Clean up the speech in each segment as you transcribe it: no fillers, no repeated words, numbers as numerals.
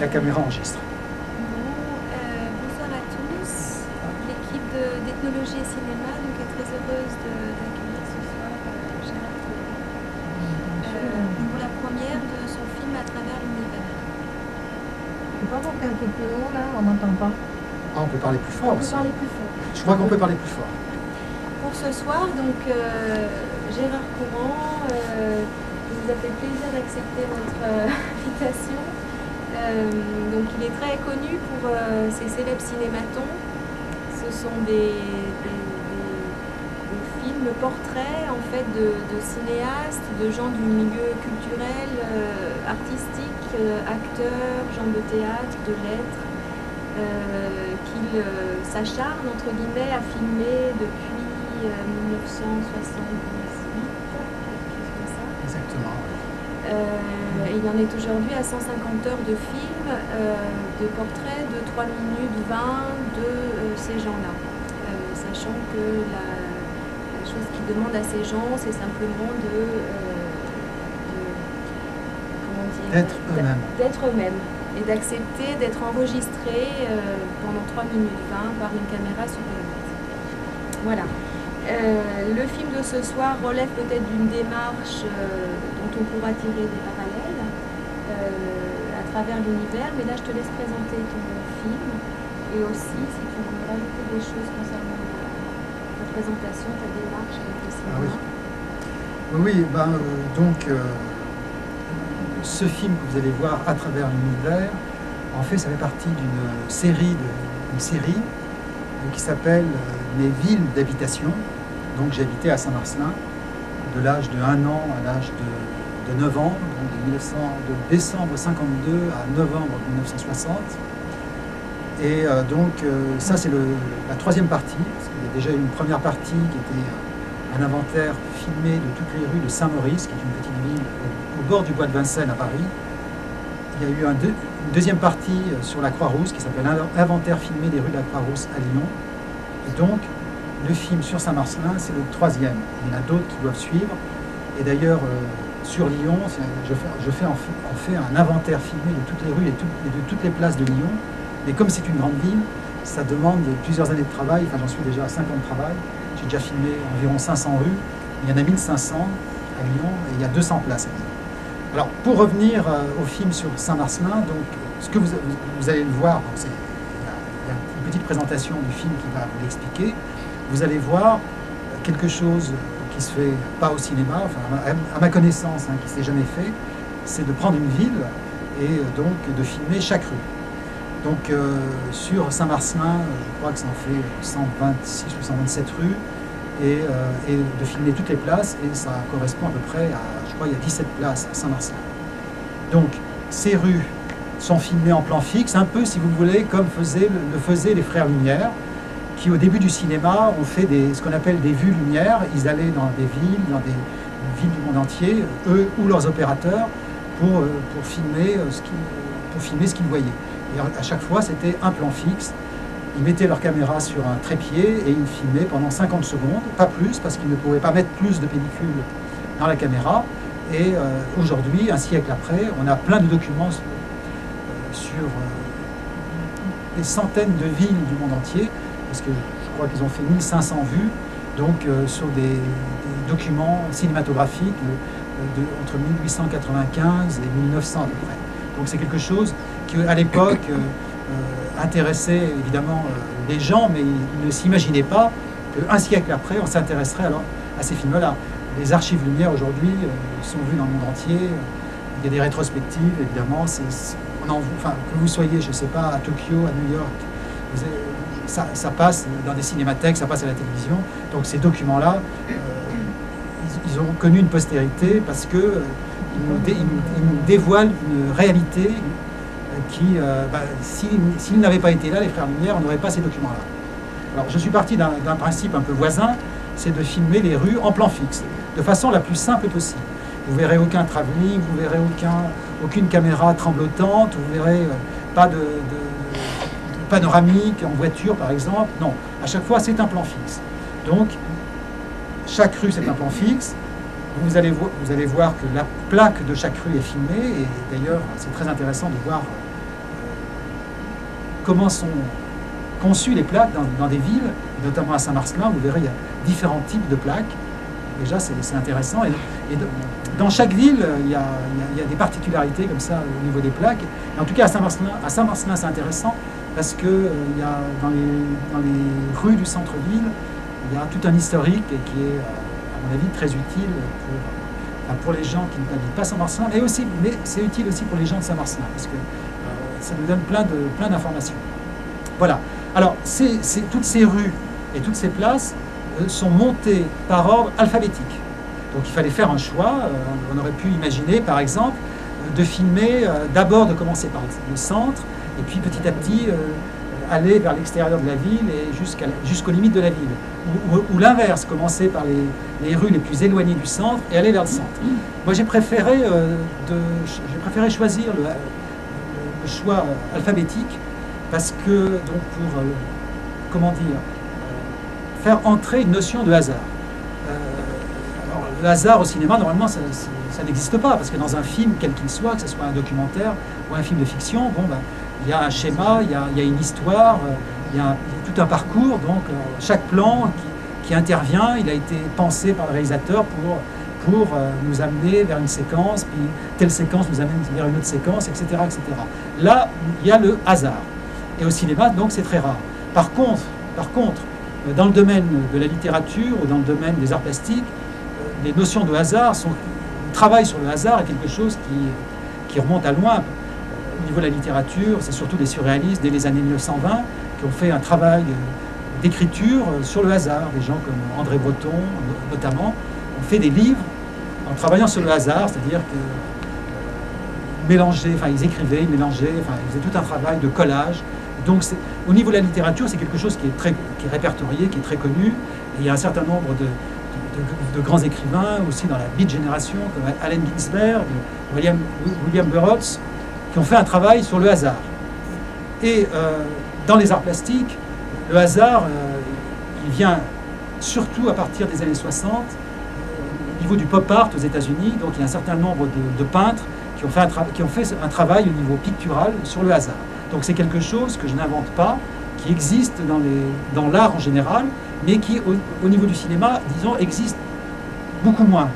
la caméra enregistre. Bonsoir à tous. L'équipe d'Ethnologie et Cinéma est très heureuse d'accueillir ce soir Gérard Collomb pour la première de son film À travers l'univers. Tu peux pas monter un peu plus haut là, on n'entend pas. Ah, on peut parler plus fort On peut aussi. parler plus fort. Je crois qu'on peut parler plus fort. Pour ce soir, donc Gérard Collomb, il nous a fait plaisir d'accepter votre invitation. Donc il est très connu pour ses célèbres cinématons. Ce sont des films portraits en fait de cinéastes, de gens du milieu culturel, artistique, acteurs, gens de théâtre, de lettres, qu'il s'acharne entre guillemets à filmer depuis 1978, quelque chose comme ça. Exactement. Il en est aujourd'hui à 150 heures de films, de portraits de 3 minutes 20 de ces gens-là. Sachant que la chose qu'il demande à ces gens, c'est simplement d'être eux-mêmes. D'être eux-mêmes et d'accepter d'être enregistrés pendant 3 minutes 20 par une caméra surveillante. Voilà. Le film de ce soir relève peut-être d'une démarche dont on pourra tirer des parallèles à travers l'univers, mais là je te laisse présenter ton film et aussi si tu veux rajouter des choses concernant ta présentation, ta démarche avec le cinéma. Ah oui, donc ce film que vous allez voir À travers l'univers, en fait ça fait partie d'une série qui s'appelle Mes villes d'habitation. Donc j'ai habité à Saint-Marcellin de l'âge de 1 an à l'âge de 9 ans, donc de décembre 52 à novembre 1960. Et ça c'est la troisième partie, parce qu'il y a déjà une première partie qui était un inventaire filmé de toutes les rues de Saint-Maurice, qui est une petite ville au bord du bois de Vincennes à Paris. Il y a eu une deuxième partie sur la Croix-Rousse qui s'appelle Inventaire filmé des rues de la Croix-Rousse à Lyon. Et donc, le film sur Saint-Marcellin, c'est le troisième. Il y en a d'autres qui doivent suivre. Et d'ailleurs, sur Lyon, je fais en fait un inventaire filmé de toutes les rues et de toutes les places de Lyon. Mais comme c'est une grande ville, ça demande plusieurs années de travail. Enfin, j'en suis déjà à 5 ans de travail. J'ai déjà filmé environ 500 rues. Il y en a 1500 à Lyon et il y a 200 places à Lyon. Alors, pour revenir au film sur Saint-Marcellin, donc, ce que vous allez le voir, il y a une petite présentation du film qui va vous l'expliquer. Vous allez voir quelque chose qui se fait pas au cinéma, enfin, à ma connaissance, qui ne s'est jamais fait, c'est de prendre une ville et donc de filmer chaque rue. Donc, sur Saint-Marcellin, je crois que ça en fait 126 ou 127 rues, et de filmer toutes les places, et ça correspond à peu près à, je crois, il y a 17 places à Saint-Marcellin. Donc, ces rues sont filmées en plan fixe, un peu, si vous voulez, comme le faisaient les frères Lumière, qui, au début du cinéma, ont fait ce qu'on appelle des vues lumière. Ils allaient dans des villes du monde entier, eux ou leurs opérateurs, pour filmer ce qu'ils voyaient. Et à chaque fois, c'était un plan fixe. Ils mettaient leur caméra sur un trépied et ils filmaient pendant 50 secondes, pas plus, parce qu'ils ne pouvaient pas mettre plus de pellicule dans la caméra. Et aujourd'hui, un siècle après, on a plein de documents sur des centaines de villes du monde entier, parce que je crois qu'ils ont fait 1500 vues, donc sur des documents cinématographiques entre 1895 et 1900 à peu près. Donc c'est quelque chose qui, à l'époque, intéressait évidemment les gens, mais ils ne s'imaginaient pas qu'un siècle après, on s'intéresserait alors à ces films-là. Les archives Lumière aujourd'hui sont vues dans le monde entier. Il y a des rétrospectives, évidemment. Que vous soyez, je ne sais pas, à Tokyo, à New York, ça passe dans des cinémathèques, ça passe à la télévision. Donc ces documents-là, ils ont connu une postérité parce qu'ils nous dévoilent une réalité qui, s'ils n'avaient pas été là, les frères Lumière, on n'aurait pas ces documents-là. Alors je suis parti d'un principe un peu voisin, c'est de filmer les rues en plan fixe, de façon la plus simple possible. Vous verrez aucun travelling, vous verrez aucune caméra tremblotante, vous verrez pas de panoramique en voiture par exemple. Non, à chaque fois c'est un plan fixe. Donc chaque rue c'est un plan fixe. Vous allez voir que la plaque de chaque rue est filmée, et d'ailleurs c'est très intéressant de voir comment sont conçues les plaques dans des villes, notamment à Saint-Marcelin. Vous verrez, il y a différents types de plaques. Déjà, c'est intéressant. Et dans chaque ville, il y a des particularités comme ça au niveau des plaques. Et en tout cas, à Saint-Marcelin, c'est intéressant parce que il y a dans les rues du centre-ville, il y a tout un historique qui est, à mon avis, très utile pour les gens qui n'habitent pas Saint-Marcelin, mais c'est utile aussi pour les gens de Saint-Marcelin parce que ça nous donne plein d'informations. Voilà. Alors, toutes ces rues et toutes ces places sont montées par ordre alphabétique. Donc il fallait faire un choix. On aurait pu imaginer, par exemple, de filmer, d'abord de commencer par le centre, et puis petit à petit aller vers l'extérieur de la ville et jusqu'aux limites de la ville. Ou l'inverse, commencer par les rues les plus éloignées du centre et aller vers le centre. Moi j'ai préféré choisir le choix alphabétique parce que, donc pour, comment dire, faire entrer une notion de hasard. Alors, le hasard au cinéma, normalement, ça n'existe pas, parce que dans un film, quel qu'il soit, que ce soit un documentaire ou un film de fiction, bon, ben, il y a un schéma, il y a une histoire, il y a tout un parcours, donc chaque plan qui intervient, il a été pensé par le réalisateur pour nous amener vers une séquence, puis telle séquence nous amène vers une autre séquence, etc., etc. Là, il y a le hasard. Et au cinéma, donc, c'est très rare. Par contre, dans le domaine de la littérature ou dans le domaine des arts plastiques, les notions de hasard, le travail sur le hasard est quelque chose qui remonte à loin. Au niveau de la littérature, c'est surtout des surréalistes dès les années 1920 qui ont fait un travail d'écriture sur le hasard. Des gens comme André Breton, notamment, ont fait des livres en travaillant sur le hasard, c'est-à-dire que ils écrivaient, ils mélangeaient, ils faisaient tout un travail de collage. Donc, au niveau de la littérature, c'est quelque chose qui est répertorié, qui est très connu. Et il y a un certain nombre de grands écrivains, aussi dans la Beat Génération, comme Allen Ginsberg, William Burroughs, qui ont fait un travail sur le hasard. Et dans les arts plastiques, le hasard, il vient surtout à partir des années 60, au niveau du pop art aux États-Unis. Donc, il y a un certain nombre de peintres qui ont fait un travail au niveau pictural sur le hasard. Donc c'est quelque chose que je n'invente pas, qui existe dans l'art en général, mais qui, au niveau du cinéma, disons, existe beaucoup moins.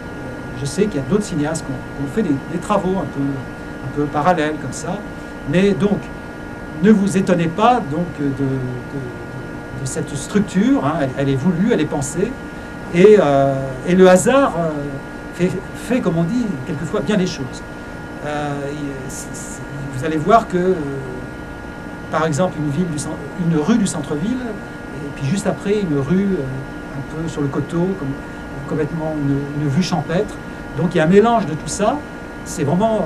Je sais qu'il y a d'autres cinéastes qui ont fait des travaux un peu parallèles comme ça. Mais donc, ne vous étonnez pas donc, de cette structure. Hein, elle est voulue, elle est pensée. Et le hasard fait, comme on dit, quelquefois bien les choses. Vous allez voir que par exemple, une rue du centre-ville, et puis juste après, une rue un peu sur le coteau, complètement une vue champêtre. Donc il y a un mélange de tout ça. C'est vraiment...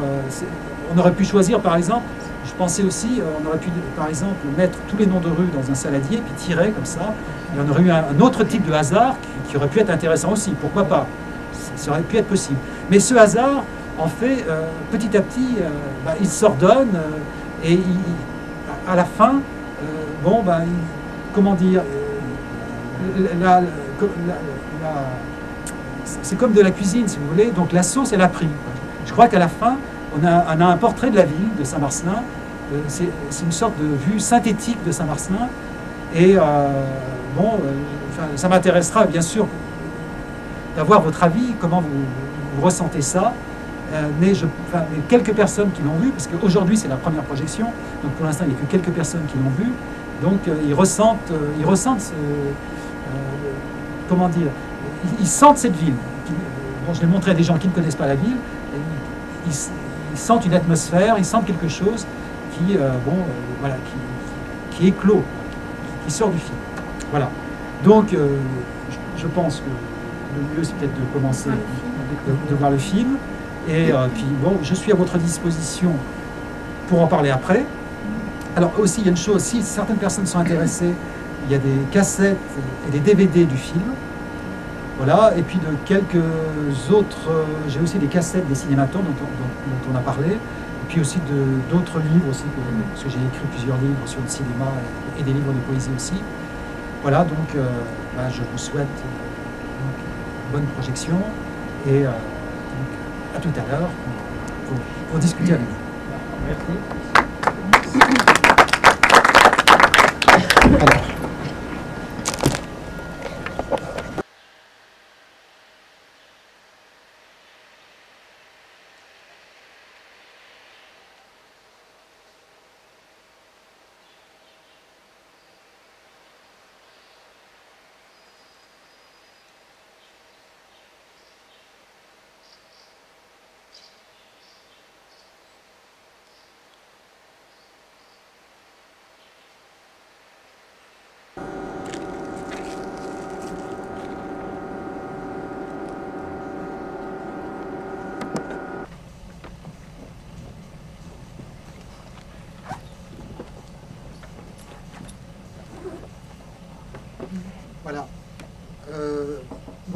on aurait pu choisir, par exemple, je pensais aussi, on aurait pu, par exemple, mettre tous les noms de rues dans un saladier, puis tirer comme ça, et on aurait eu un autre type de hasard qui aurait pu être intéressant aussi. Pourquoi pas? Ça aurait pu être possible. Mais ce hasard, en fait, petit à petit, il s'ordonne, et à la fin, comment dire, c'est comme de la cuisine, si vous voulez, donc la sauce, elle a pris. Je crois qu'à la fin, on a un portrait de la ville, de Saint-Marcelin, c'est une sorte de vue synthétique de Saint-Marcelin, et ça m'intéressera bien sûr d'avoir votre avis, comment vous ressentez ça. Mais quelques personnes qui l'ont vu, parce qu'aujourd'hui c'est la première projection, donc pour l'instant il n'y a que quelques personnes qui l'ont vu, donc ils ressentent comment dire, ils sentent cette ville. Bon, je l'ai montré à des gens qui ne connaissent pas la ville, ils sentent une atmosphère, ils sentent quelque chose qui éclot, qui sort du film. Voilà. Donc je pense que le mieux c'est peut-être de commencer, de voir le film. Et puis bon, je suis à votre disposition pour en parler après. Alors aussi, il y a une chose, si certaines personnes sont intéressées, il y a des cassettes et des DVD du film. Voilà, et puis de quelques autres, j'ai aussi des cassettes des cinématons dont on a parlé, et puis aussi d'autres livres aussi, parce que j'ai écrit plusieurs livres sur le cinéma et des livres de poésie aussi. Voilà, donc je vous souhaite une bonne projection et à tout à l'heure pour discuter avec vous. Merci.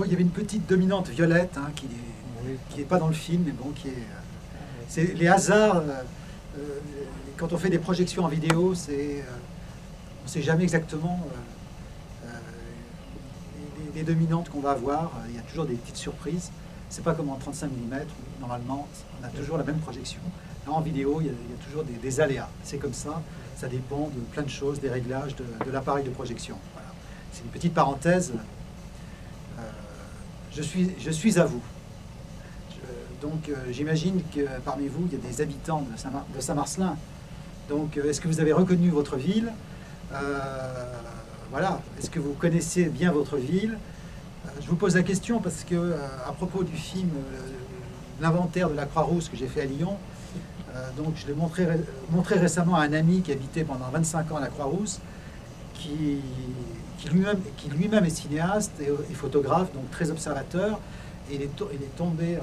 il y avait une petite dominante violette hein, qui Oui. n'est pas dans le film, mais bon, qui est... c'est les hasards. Quand on fait des projections en vidéo, on ne sait jamais exactement les dominantes qu'on va avoir. Il y a toujours des petites surprises. C'est pas comme en 35 mm, où normalement, on a toujours la même projection. Là, en vidéo, il y a toujours des aléas. C'est comme ça. Ça dépend de plein de choses, des réglages de l'appareil de projection. Voilà. C'est une petite parenthèse. Je suis à vous. Donc, j'imagine que parmi vous, il y a des habitants de Saint-Marcellin. Donc, est-ce que vous avez reconnu votre ville? Voilà. Est-ce que vous connaissez bien votre ville? Je vous pose la question parce que, à propos du film L'inventaire de la Croix-Rousse que j'ai fait à Lyon, donc je l'ai montré récemment à un ami qui habitait pendant 25 ans à la Croix-Rousse, qui lui-même est cinéaste et photographe, donc très observateur, et il est tombé,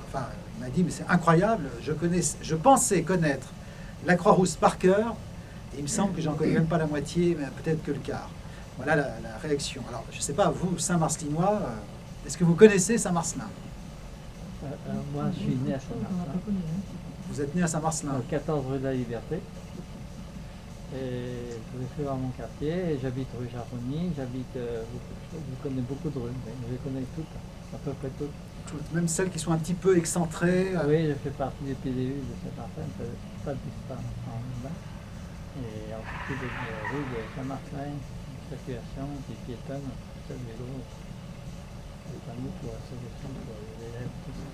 enfin, il m'a dit, mais c'est incroyable, je pensais connaître la Croix-Rousse par cœur, et il me semble que j'en connais même pas la moitié, mais peut-être que le quart. Voilà la réaction. Alors, je ne sais pas, vous, Saint-Marcelinois, est-ce que vous connaissez Saint-Marcellin? Moi, je suis né à Saint-Marcellin. Vous êtes né à Saint-Marcellin? 14 rue de la Liberté. Et je vais faire mon quartier. J'habite rue Jaroni. Je connais beaucoup de rues, mais je les connais toutes, à peu près toutes. Même celles qui sont un petit peu excentrées. Oui, je fais partie du PDU de Saint-Martin, pas disparu en bas. Et ensuite, des rues de Saint-Martin, circulation, des piétonnes, tout ça, des vélos, des panneaux pour la solution pour les élèves, tout ça.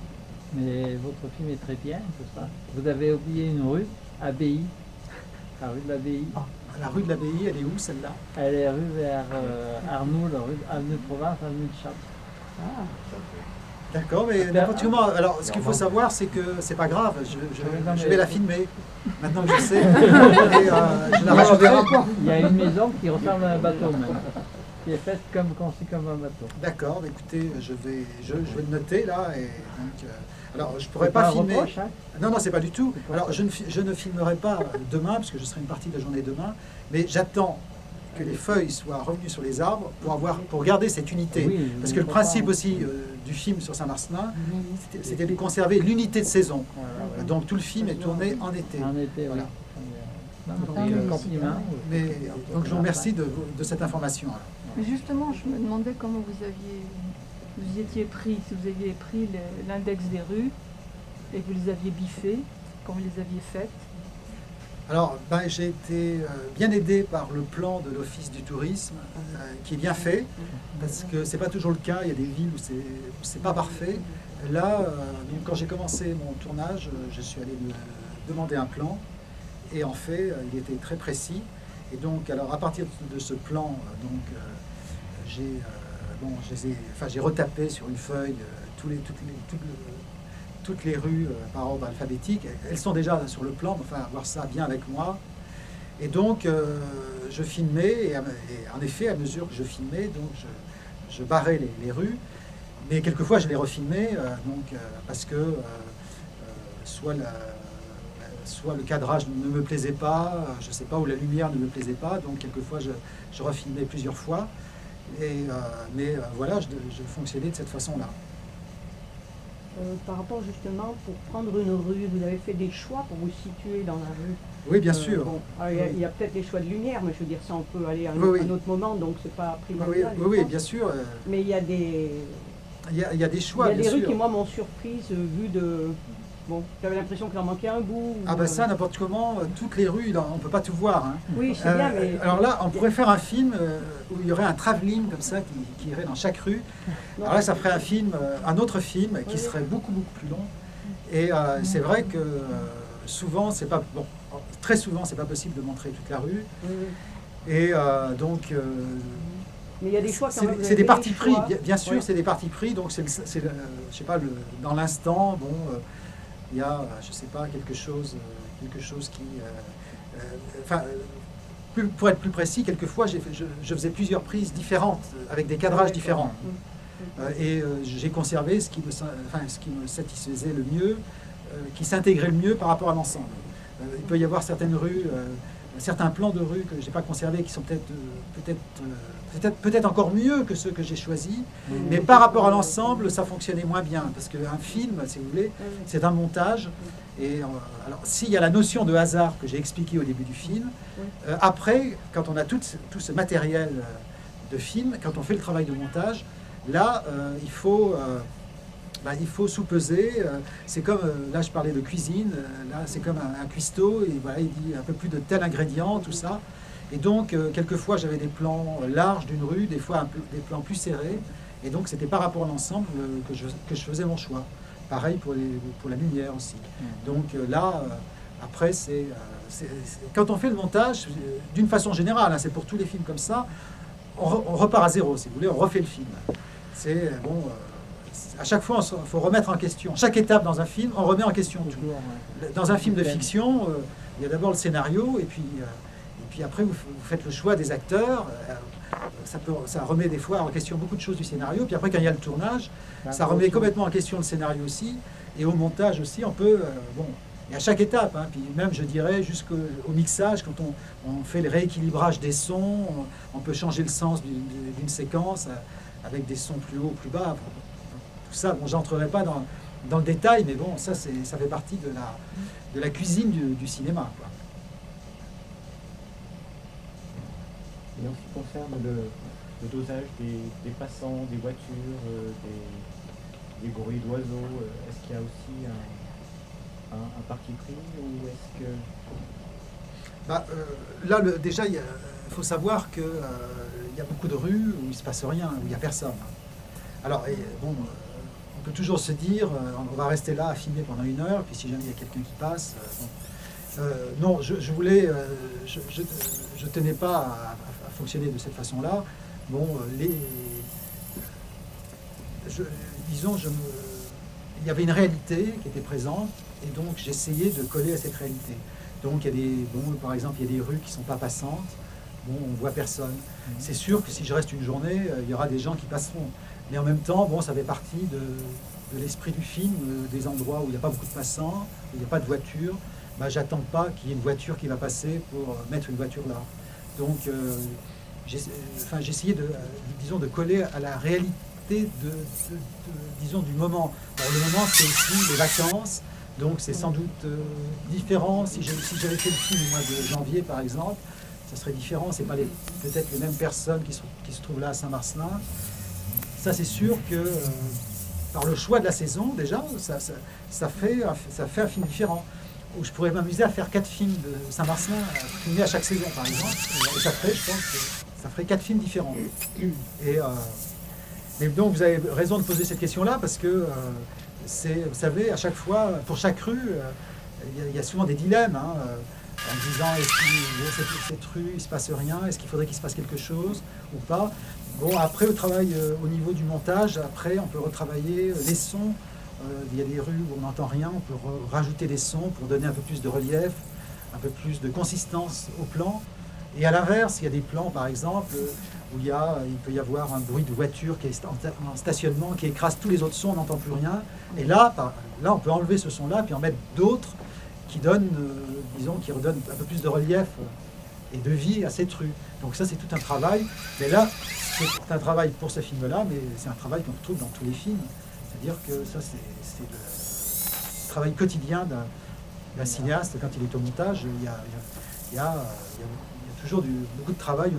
Mais votre film est très bien, tout ça. Vous avez oublié une rue, Abbaye, la rue de l'Abbaye. Ah, la rue de l'Abbaye, elle est où celle-là? Elle est rue vers Arnoux, la rue avenue de Provence, avenue de Chartres. Ah, D'accord, mais n'importe comment. Alors, ce qu'il faut savoir, c'est que c'est pas grave. Je vais la filmer. Maintenant que je sais. Et, je la rajouterai. Il y a une maison qui ressemble à un bateau même, qui est faite conçue comme un bateau. D'accord, écoutez, je vais le noter là. Et donc, alors, je pourrais C'est pas un filmer. reproche, hein. Non, c'est pas du tout. Alors, je ne filmerai pas demain, parce que je serai une partie de la journée demain, mais j'attends que les feuilles soient revenues sur les arbres pour garder cette unité. Oui, parce que le principe aussi du film sur Saint-Marcellin, c'était de conserver l'unité de saison. Voilà. Donc tout le film est tourné en été. En été, Voilà. oui. Donc, Compliment. donc je vous remercie de cette information. alors. mais justement, je me demandais comment vous étiez pris, si vous aviez pris l'index des rues et que vous les aviez biffées, quand vous les aviez faites. Alors, J'ai été bien aidé par le plan de l'Office du tourisme, qui est bien fait, parce que c'est pas toujours le cas. Il y a des villes où c'est pas parfait. Là, donc, quand j'ai commencé mon tournage, je suis allé me demander un plan, et en fait, il était très précis. Et donc, alors à partir de ce plan, j'ai retapé sur une feuille toutes les rues par ordre alphabétique. Elles sont déjà sur le plan, enfin, avoir ça bien avec moi. Et donc, je filmais, et en effet, à mesure que je filmais, donc je barrais les rues, mais quelquefois je les refilmais, parce que soit le cadrage ne me plaisait pas, je ne sais pas, ou la lumière ne me plaisait pas, donc quelquefois je refilmais plusieurs fois. Mais voilà, je fonctionnais de cette façon-là. Par rapport justement, pour prendre une rue, vous avez fait des choix pour vous situer dans la rue? Oui, bien sûr. Bon, il y a peut-être des choix de lumière, mais je veux dire, ça on peut aller à un autre moment, donc c'est pas primordial. Oui, bien sûr. Mais il y a des... Il y a des choix, il y a bien des rues sûr. qui, moi, m'ont surprise, vu de... Bon, j'avais l'impression qu'il en manquait un bout. Ah ben ça, n'importe comment, toutes les rues, on ne peut pas tout voir. Hein. Oui, je sais bien, mais... Alors là, on pourrait faire un film où il y aurait un travelling comme ça qui irait dans chaque rue. Non, alors là, ça ferait un autre film qui serait beaucoup plus long. Et c'est vrai que souvent, c'est pas... Bon, très souvent, c'est pas possible de montrer toute la rue. Oui. Et donc... Mais il y a des choix quand même. C'est des partis pris, bien sûr, ouais. C'est des partis pris. Donc, je sais pas, dans l'instant, bon... il y a, je ne sais pas, quelque chose qui... pour être plus précis, quelquefois, je faisais plusieurs prises différentes, avec des cadrages différents. Et j'ai conservé ce qui me satisfaisait le mieux, qui s'intégrait le mieux par rapport à l'ensemble. Il peut y avoir certaines rues certains plans de rue que je n'ai pas conservés, qui sont peut-être encore mieux que ceux que j'ai choisis, mais par rapport à l'ensemble, ça fonctionnait moins bien, parce qu'un film, si vous voulez, c'est un montage. Et alors, s'il y a la notion de hasard que j'ai expliquée au début du film, après, quand on a tout ce matériel de film, quand on fait le travail de montage, là, il faut sous-peser. C'est comme, là je parlais de cuisine, là c'est comme un cuistot, et voilà, il dit un peu plus de tel ingrédient, tout ça. Et donc, quelquefois j'avais des plans larges d'une rue, des fois des plans plus serrés, et donc c'était par rapport à l'ensemble que je faisais mon choix. Pareil pour la lumière aussi. Donc là, après, quand on fait le montage, d'une façon générale, hein, c'est pour tous les films comme ça, on repart à zéro, si vous voulez, on refait le film. C'est bon. À chaque fois, il faut remettre en question. Chaque étape dans un film, on remet en question tout. Dans un film de fiction, il y a d'abord le scénario, et puis après, vous faites le choix des acteurs. Ça remet des fois en question beaucoup de choses du scénario. Puis après, quand il y a le tournage, ça remet complètement en question le scénario aussi. Et au montage aussi, on peut... et à chaque étape, hein, puis même, je dirais, jusqu'au mixage, quand on fait le rééquilibrage des sons, on peut changer le sens d'une séquence avec des sons plus hauts, plus bas. Tout ça, bon, j'entrerai pas dans le détail, mais bon, ça fait partie de la cuisine du cinéma, quoi. Et en ce qui concerne le dosage des passants, des voitures, des bruits d'oiseaux, est-ce qu'il y a aussi un parti pris, ou est-ce que... Là, déjà, il faut savoir qu'il y a beaucoup de rues où il ne se passe rien, où il n'y a personne. Alors, bon... on peut toujours se dire, on va rester là à filmer pendant 1 heure, puis si jamais il y a quelqu'un qui passe... non, je voulais... je tenais pas à fonctionner de cette façon-là. Bon, il y avait une réalité qui était présente, et donc j'essayais de coller à cette réalité. Donc, par exemple, il y a des rues qui ne sont pas passantes, bon, on ne voit personne. C'est sûr que si je reste une journée, il y aura des gens qui passeront. Mais en même temps, bon, ça fait partie de l'esprit du film, des endroits où il n'y a pas beaucoup de passants, où il n'y a pas de voiture. J'attends pas qu'il y ait une voiture qui va passer pour mettre une voiture là. Donc, j'essayais de coller à la réalité disons, du moment. Alors, le moment, c'est aussi les vacances, donc c'est sans doute différent. Si j'avais fait le film au mois de janvier, par exemple, ça serait différent. C'est pas peut-être les mêmes personnes qui se trouvent là à Saint-Marcelin. Ça, c'est sûr que par le choix de la saison, déjà, ça fait un film différent. Où je pourrais m'amuser à faire 4 films de Saint-Marcelin, filmés à chaque saison, par exemple. Et ça ferait, je pense, ça ferait 4 films différents. Mais donc, vous avez raison de poser cette question-là, parce que, vous savez, à chaque fois, pour chaque rue, il y a souvent des dilemmes, hein, en disant, est-ce que cette rue, il ne se passe rien, est-ce qu'il faudrait qu'il se passe quelque chose ou pas. Bon, après, au travail, au niveau du montage, après, on peut retravailler les sons. Il y a des rues où on n'entend rien, on peut rajouter des sons pour donner un peu plus de relief, un peu plus de consistance au plan. Et à l'inverse, il y a des plans, par exemple, où il peut y avoir un bruit de voiture qui est en stationnement, qui écrase tous les autres sons, on n'entend plus rien. Et là, on peut enlever ce son-là, puis en mettre d'autres qui donnent, qui redonnent un peu plus de relief et de vie à cette rue. Donc ça, c'est tout un travail. Mais là, c'est un travail pour ce film-là, mais c'est un travail qu'on retrouve dans tous les films. C'est-à-dire que ça, c'est le travail quotidien d'un cinéaste quand il est au montage. Il y a toujours beaucoup de travail,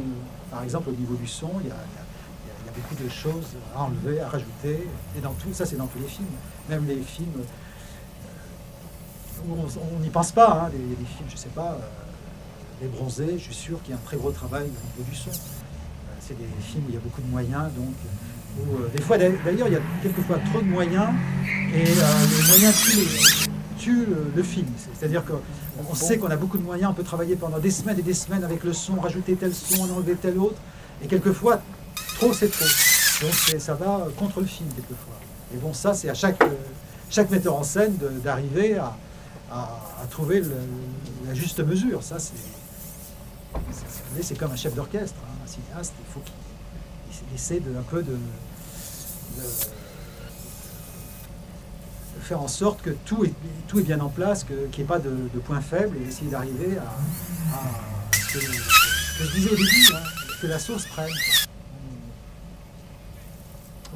par exemple au niveau du son, il y a beaucoup de choses à enlever, à rajouter. Et dans tout ça, c'est dans tous les films. Même les films où on n'y pense pas. Hein, des films, je ne sais pas, Les Bronzés, je suis sûr qu'il y a un très gros travail au niveau du son. C'est des films où il y a beaucoup de moyens, donc... des fois, d'ailleurs, il y a quelquefois trop de moyens, et les moyens tuent le film. C'est-à-dire qu'on sait qu'on a beaucoup de moyens, on peut travailler pendant des semaines et des semaines avec le son, rajouter tel son, enlever tel autre, et quelquefois, trop c'est trop. Donc ça va contre le film, quelquefois. Et bon, ça, c'est à chaque metteur en scène d'arriver à trouver la juste mesure. Ça, c'est comme un chef d'orchestre, hein, un cinéaste, il faut qu'il essaie un peu de faire en sorte que tout est bien en place, qu'il n'y ait pas de points faibles, et essayer d'arriver que je disais au début, hein, que la sauce prenne. Quoi.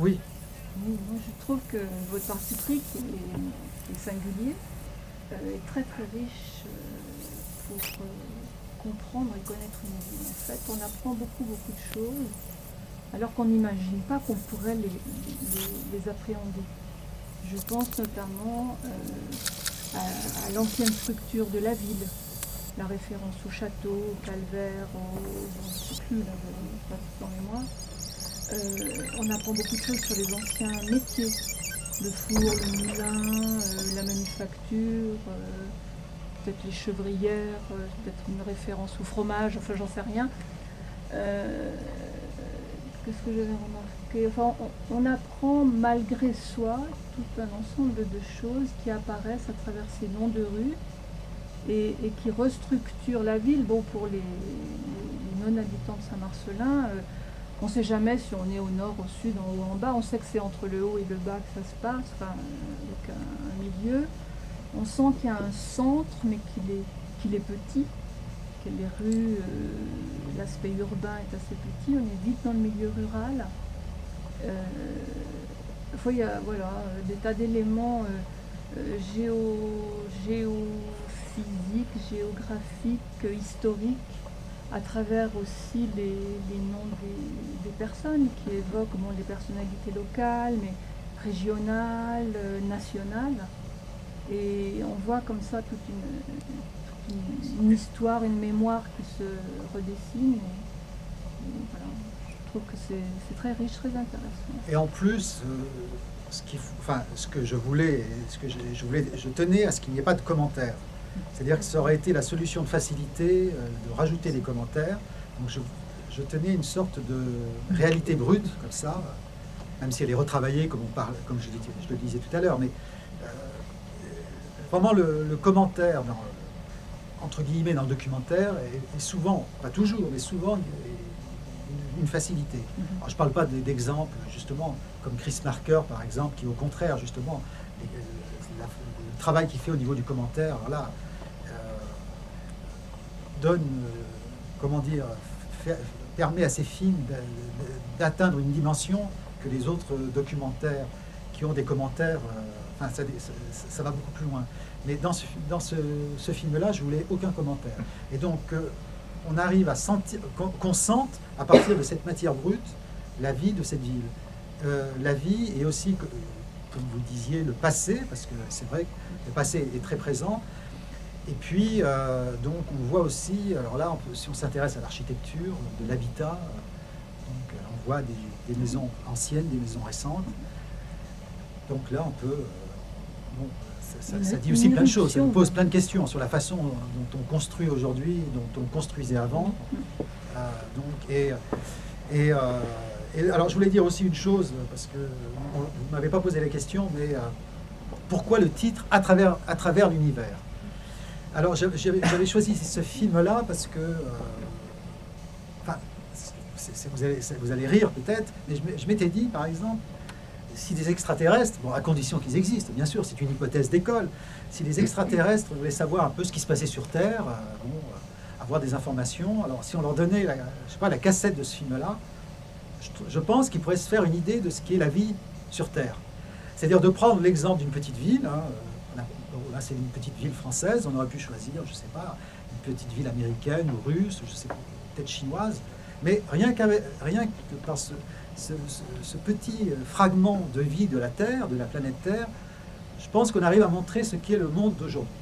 Oui. Oui, moi je trouve que votre parti pris qui est singulier est très très riche pour comprendre et connaître une ville. En fait, on apprend beaucoup de choses alors qu'on n'imagine pas qu'on pourrait les appréhender. Je pense notamment à l'ancienne structure de la ville, la référence au château, au calvaire, je ne sais plus, là, je passe dans mémoire. On apprend beaucoup de choses sur les anciens métiers, le four, le moulin, la manufacture, peut-être les chevrières, peut-être une référence au fromage, enfin j'en sais rien. Qu'est-ce que j'avais remarqué? Enfin, on apprend malgré soi tout un ensemble de choses qui apparaissent à travers ces noms de rues et qui restructurent la ville. Bon, pour les non-habitants de Saint-Marcellin, on ne sait jamais si on est au nord, au sud, en haut, en bas. On sait que c'est entre le haut et le bas que ça se passe, enfin, avec un milieu. On sent qu'il y a un centre, mais qu'il est petit, que les rues, l'aspect urbain est assez petit. On est vite dans le milieu rural. Il y a des tas d'éléments géophysiques, géographiques, historiques, à travers aussi les noms des personnes qui évoquent les personnalités locales, mais régionales, nationales. Et on voit comme ça toute une histoire, une mémoire qui se redessine. Et voilà, je trouve que c'est très riche, très intéressant. Et en plus, ce que je voulais, je tenais à ce qu'il n'y ait pas de commentaires. C'est-à-dire que ça aurait été la solution de facilité de rajouter des commentaires. Donc je tenais une sorte de réalité brute, comme ça, même si elle est retravaillée, comme je le disais tout à l'heure. Mais vraiment, le commentaire, entre guillemets, dans le documentaire, est souvent, pas toujours, mais souvent, une facilité. Alors, je ne parle pas d'exemples, justement, comme Chris Marker, par exemple, qui, au contraire, justement, le travail qu'il fait au niveau du commentaire, alors là, donne, permet à ces films d'atteindre une dimension que les autres documentaires qui ont des commentaires, ça va beaucoup plus loin. Mais dans ce film-là, je voulais aucun commentaire. Et donc, on arrive à sentir, qu'on sente, à partir de cette matière brute, la vie de cette ville. La vie et aussi, comme vous le disiez, le passé, parce que c'est vrai que le passé est très présent. Et puis, donc, on voit aussi, alors là, si on s'intéresse à l'architecture, de l'habitat, donc on voit des maisons anciennes, des maisons récentes. Donc là, on peut... ça dit aussi plein de choses, ça nous pose plein de questions sur la façon dont on construit aujourd'hui, dont on construisait avant. Alors, je voulais dire aussi une chose, parce que vous ne m'avez pas posé la question, mais pourquoi le titre à travers l'univers? Alors, j'avais choisi ce film-là parce que, vous allez rire peut-être, mais je m'étais dit, par exemple, si des extraterrestres, bon, à condition qu'ils existent, bien sûr, c'est une hypothèse d'école, si les extraterrestres voulaient savoir un peu ce qui se passait sur Terre, avoir des informations, alors si on leur donnait, la cassette de ce film-là, je pense qu'ils pourraient se faire une idée de ce qu'est la vie sur Terre. C'est-à-dire de prendre l'exemple d'une petite ville, là c'est une petite ville française, on aurait pu choisir, je ne sais pas, une petite ville américaine ou russe, je sais pas, peut-être chinoise, mais rien que par ce petit fragment de vie de la Terre, de la planète Terre, je pense qu'on arrive à montrer ce qu'est le monde d'aujourd'hui.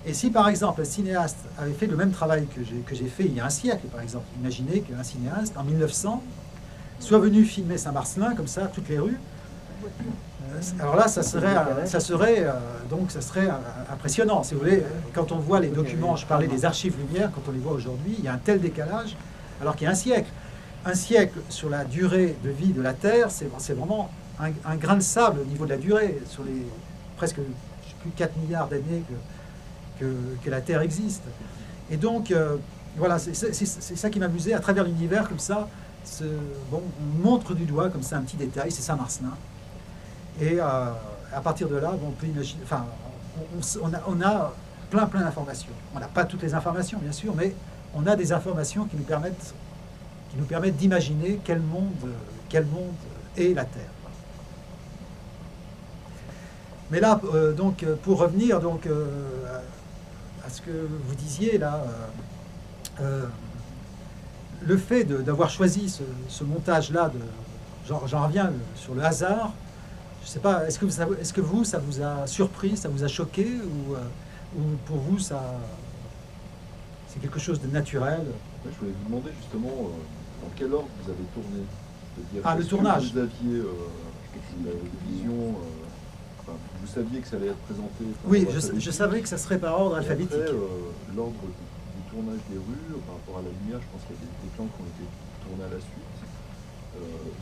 Et si par exemple un cinéaste avait fait le même travail que j'ai fait il y a un siècle, par exemple, imaginez qu'un cinéaste en 1900 soit venu filmer Saint-Marcellin comme ça, toutes les rues, alors là, ça serait impressionnant, si vous voulez. Quand on voit les documents, je parlais des archives Lumière, quand on les voit aujourd'hui, il y a un tel décalage, alors qu'il y a un siècle. Un siècle sur la durée de vie de la Terre, c'est vraiment un grain de sable au niveau de la durée, sur les presque, je sais plus, 4 milliards d'années que la Terre existe. Et donc, voilà, c'est ça qui m'amusait, à travers l'univers, comme ça, on montre du doigt, comme ça, un petit détail, c'est Saint-Marcellin. Et à partir de là, on peut imaginer, enfin, on a plein d'informations. On n'a pas toutes les informations, bien sûr, mais on a des informations qui nous permettent d'imaginer quel monde est la Terre. Mais là, donc, pour revenir donc, à ce que vous disiez là, le fait d'avoir choisi ce montage-là, j'en reviens sur le hasard. Je ne sais pas, est-ce que ça vous a surpris, ça vous a choqué, ou pour vous, c'est quelque chose de naturel? Je voulais vous demander justement dans quel ordre vous avez tourné. Le tournage. Vous aviez la vision, vous saviez que ça allait être présenté. Oui, je savais que ça serait par ordre alphabétique. Après, l'ordre du tournage des rues, par rapport à la lumière, je pense qu'il y a des plans qui ont été tournés à la suite.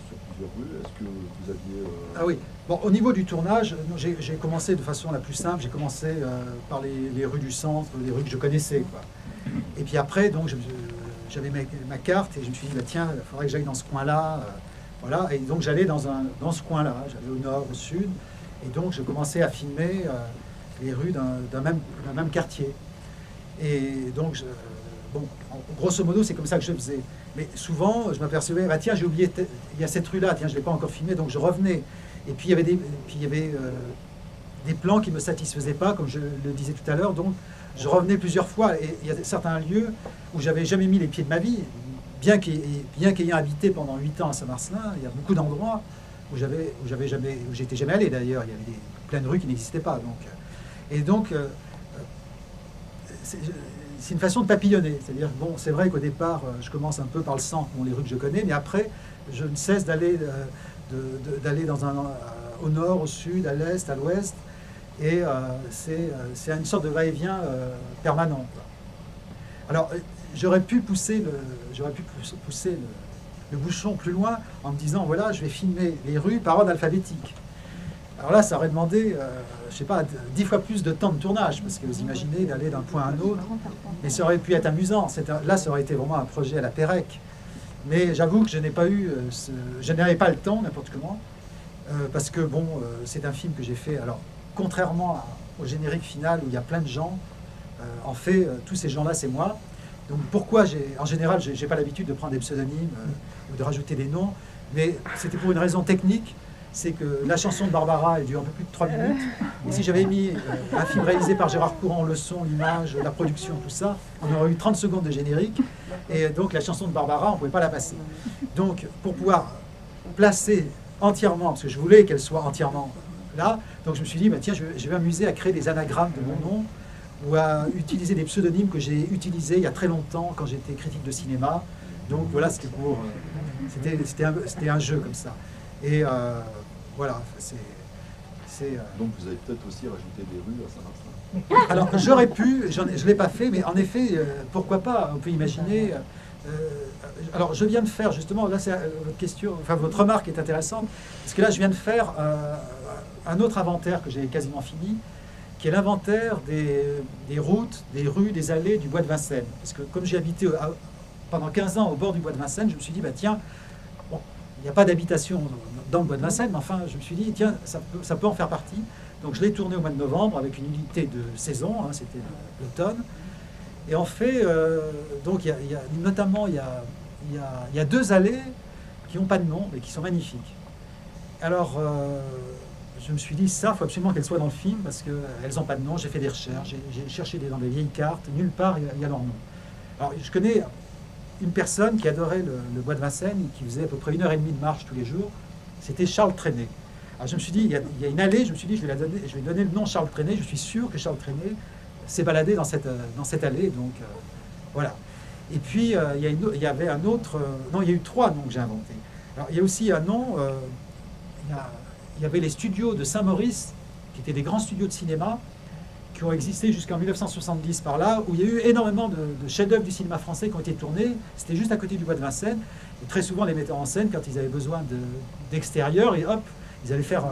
Sur plusieurs rues, est-ce que vous aviez... Ah oui, bon, au niveau du tournage, j'ai commencé de façon la plus simple, j'ai commencé par les rues du centre, les rues que je connaissais, quoi. Et puis après, donc, j'avais ma carte et je me suis dit, bah, tiens, il faudrait que j'aille dans ce coin-là, voilà, et donc j'allais dans ce coin-là, j'allais au nord, au sud, et donc je commençais à filmer les rues d'un même quartier. Et donc, bon, grosso modo, c'est comme ça que je faisais. Mais souvent, je m'apercevais, bah, tiens, j'ai oublié, il y a cette rue-là, tiens, je ne l'ai pas encore filmée, donc je revenais. Et puis, il y avait des plans qui ne me satisfaisaient pas, comme je le disais tout à l'heure, donc je revenais plusieurs fois. Et il y a certains lieux où j'avais jamais mis les pieds de ma vie, bien qu'ayant habité pendant 8 ans à Saint-Marcelin, il y a beaucoup d'endroits où j'étais jamais allé d'ailleurs, il y avait plein de rues qui n'existaient pas. Donc, c'est une façon de papillonner, c'est-à-dire, bon, c'est vrai qu'au départ, je commence un peu par le centre, bon, les rues que je connais, mais après, je ne cesse d'aller au nord, au sud, à l'est, à l'ouest, et c'est une sorte de va-et-vient permanent, quoi. Alors, j'aurais pu pousser le bouchon plus loin en me disant, voilà, je vais filmer les rues par ordre alphabétique. Alors là, ça aurait demandé, je ne sais pas, 10 fois plus de temps de tournage, parce que vous imaginez d'aller d'un point à un autre, et ça aurait pu être amusant. Là, ça aurait été vraiment un projet à la Pérec. Mais j'avoue que je n'avais pas le temps, n'importe comment, parce que, bon, c'est un film que j'ai fait, alors, contrairement au générique final, où il y a plein de gens, en fait, tous ces gens-là, c'est moi. Donc pourquoi en général, j'ai pas l'habitude de prendre des pseudonymes ou de rajouter des noms, mais c'était pour une raison technique. C'est que la chanson de Barbara, elle dure un peu plus de 3 minutes. Et si j'avais mis un film réalisé par Gérard Courant, le son, l'image, la production, tout ça, on aurait eu 30 secondes de générique. Et donc la chanson de Barbara, on ne pouvait pas la passer. Donc pour pouvoir placer entièrement, parce que je voulais qu'elle soit entièrement là, donc je me suis dit, bah, tiens, je vais m'amuser à créer des anagrammes de mon nom ou à utiliser des pseudonymes que j'ai utilisés il y a très longtemps quand j'étais critique de cinéma. Donc voilà, c'était un jeu comme ça. Et voilà, Donc vous avez peut-être aussi rajouté des rues à Saint-Marcelin. Alors j'aurais pu, je ne l'ai pas fait, mais en effet, pourquoi pas, on peut imaginer. Alors je viens de faire, justement, là c'est votre question, enfin votre remarque est intéressante, parce que là je viens de faire un autre inventaire que j'ai quasiment fini, qui est l'inventaire des routes, des rues, des allées du bois de Vincennes. Parce que comme j'ai habité pendant 15 ans au bord du bois de Vincennes, je me suis dit, bah tiens, bon, il n'y a pas d'habitation dans le bois de Vincennes, mais enfin, je me suis dit, tiens, ça peut en faire partie. Donc je l'ai tourné au mois de novembre avec une unité de saison, hein, c'était l'automne. Et en fait, donc notamment, il y a 2 allées qui n'ont pas de nom, mais qui sont magnifiques. Alors, je me suis dit, ça, il faut absolument qu'elles soient dans le film, parce qu'elles n'ont pas de nom. J'ai fait des recherches, j'ai cherché dans des vieilles cartes, nulle part il y a leur nom. Alors, je connais une personne qui adorait le bois de Vincennes, qui faisait à peu près 1h30 de marche tous les jours, c'était Charles Trenet. Alors je me suis dit, il y a une allée, je me suis dit, je vais donner le nom Charles Trenet, je suis sûr que Charles Trenet s'est baladé dans cette allée, donc voilà. Et puis, il y avait un autre, non, il y a eu 3 noms que j'ai inventés. Alors, il y a aussi un nom, il y avait les studios de Saint-Maurice, qui étaient des grands studios de cinéma, qui ont existé jusqu'en 1970 par là, où il y a eu énormément de chefs-d'œuvre du cinéma français qui ont été tournés. C'était juste à côté du bois de Vincennes. Et très souvent, les metteurs en scène, quand ils avaient besoin d'extérieur, et hop, ils allaient faire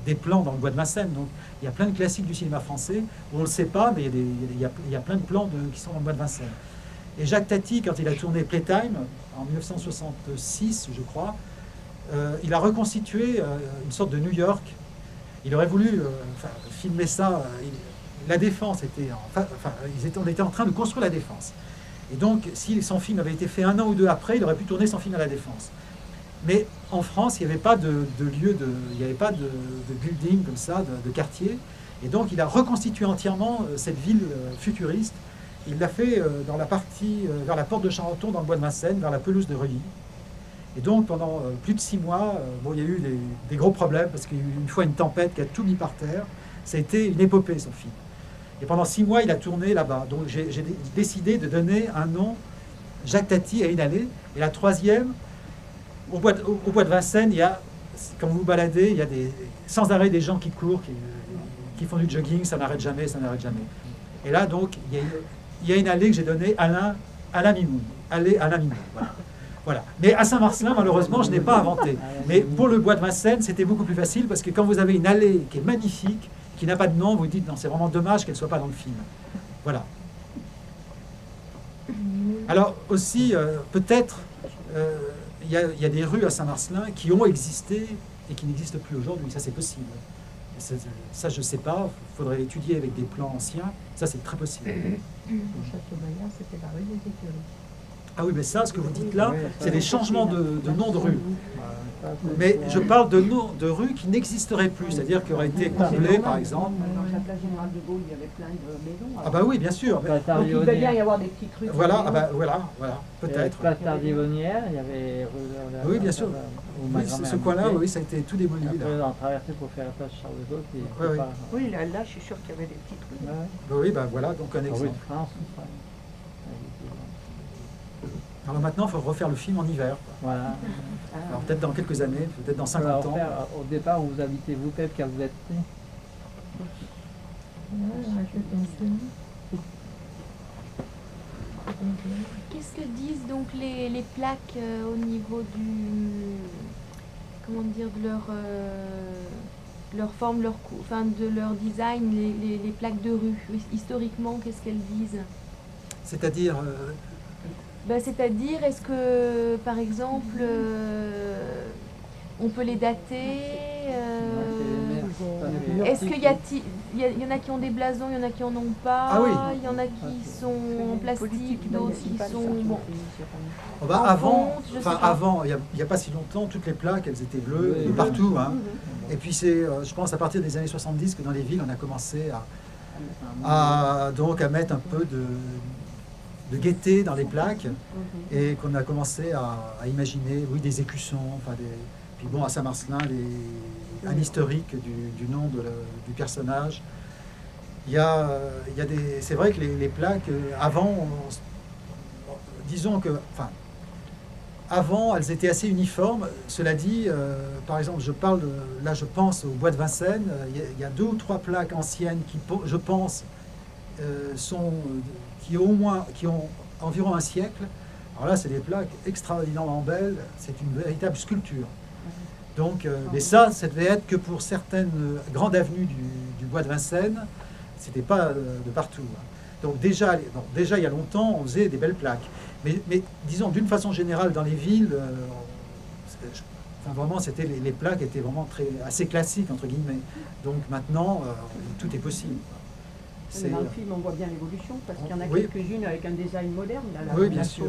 des plans dans le bois de Vincennes. Donc, il y a plein de classiques du cinéma français où on ne le sait pas, mais il y a plein de plans qui sont dans le bois de Vincennes. Et Jacques Tati, quand il a tourné Playtime, en 1966, je crois, il a reconstitué une sorte de New York. Il aurait voulu filmer ça. La Défense était... on était en train de construire la Défense. Et donc, si son film avait été fait 1 an ou 2 après, il aurait pu tourner son film à la Défense. Mais en France, il n'y avait pas de lieu, il n'y avait pas de building comme ça, de quartier. Et donc, il a reconstitué entièrement cette ville futuriste. Il l'a fait dans la partie vers la porte de Charenton, dans le bois de Vincennes, vers la pelouse de Reuilly. Et donc, pendant plus de 6 mois, bon, il y a eu des gros problèmes, parce qu'il y a eu une fois une tempête qui a tout mis par terre. Ça a été une épopée, son film. Et pendant 6 mois, il a tourné là-bas. Donc, j'ai décidé de donner un nom, Jacques Tati, à une allée. Et la 3e, au bois de Vincennes, il y a, quand vous vous baladez, il y a sans arrêt des gens qui courent, qui font du jogging, ça n'arrête jamais, ça n'arrête jamais. Et là, donc, il y a une allée que j'ai donnée Alain Mimoun. Allée Alain Mimoun, voilà. Mais à Saint-Marcellin, malheureusement, je n'ai pas inventé. Mais pour le bois de Vincennes, c'était beaucoup plus facile, parce que quand vous avez une allée qui est magnifique, qui n'a pas de nom, vous dites, non, c'est vraiment dommage qu'elle ne soit pas dans le film. Voilà. Alors, aussi, peut-être... il y a des rues à Saint-Marcellin qui ont existé et qui n'existent plus aujourd'hui. Ça, c'est possible. Ça, je ne sais pas. Il faudrait étudier avec des plans anciens. Ça, c'est très possible. Au Château-Bayard, c'était la rue des Écuries. Ah oui, mais ça, ce que vous dites là, c'est des changements de nom de rue. Mais je parle de noms de rues qui n'existeraient plus, c'est-à-dire qui auraient été comblées, par exemple. Dans la place Générale de Gaulle, il y avait plein de maisons. Ah bah oui, bien sûr. Donc il devait bien y avoir des petites rues. Voilà, ah bah, voilà, peut-être. Place Tardivonnière, il y avait... Oui, bien sûr. Oui, ce coin-là, oui, ça a été tout démoli. Après, on a traversé pour faire la place Charles de Gaulle. Oui, là, je suis sûr qu'il y avait des petites rues. Oui, bah voilà, donc un exemple. Alors maintenant, il faut refaire le film en hiver. Voilà. Alors peut-être dans quelques années, peut-être dans 50 ans. Au départ, où vous habitez vous, peut-être quand vous êtes né. Qu'est-ce que disent donc les plaques au niveau du... Comment dire, de leur forme, de leur design, les plaques de rue? Historiquement, qu'est-ce qu'elles disent? C'est-à-dire... c'est-à-dire, est-ce que, par exemple, on peut les dater? Est-ce qu'il y en a qui ont des blasons, il y en a qui en ont pas? Ah oui. Il y en a qui sont en plastique, d'autres qui sont... Bon. Avant, il n'y a pas si longtemps, toutes les plaques, elles étaient bleues, de partout. Hein. Et puis c'est, je pense, à partir des années 70 que dans les villes, on a commencé à mettre un peu de gaieté dans les plaques, et qu'on a commencé à imaginer, oui, des écussons, puis bon, à Saint-Marcellin, un historique du nom du personnage. C'est vrai que les plaques, avant, disons que, avant, elles étaient assez uniformes. Cela dit, par exemple, je pense au bois de Vincennes, il y a 2 ou 3 plaques anciennes qui, je pense, qui ont environ un siècle. Alors là, c'est des plaques extraordinairement belles, c'est une véritable sculpture. Donc, mais ça devait être que pour certaines grandes avenues du bois de Vincennes, c'était pas de partout. Donc déjà, il y a longtemps, on faisait des belles plaques. Mais disons, d'une façon générale, dans les villes, vraiment, les plaques étaient vraiment assez classiques, entre guillemets. Donc maintenant, tout est possible. Dans le film, on voit bien l'évolution, parce qu'il y en a quelques-unes avec un design moderne, bien sûr.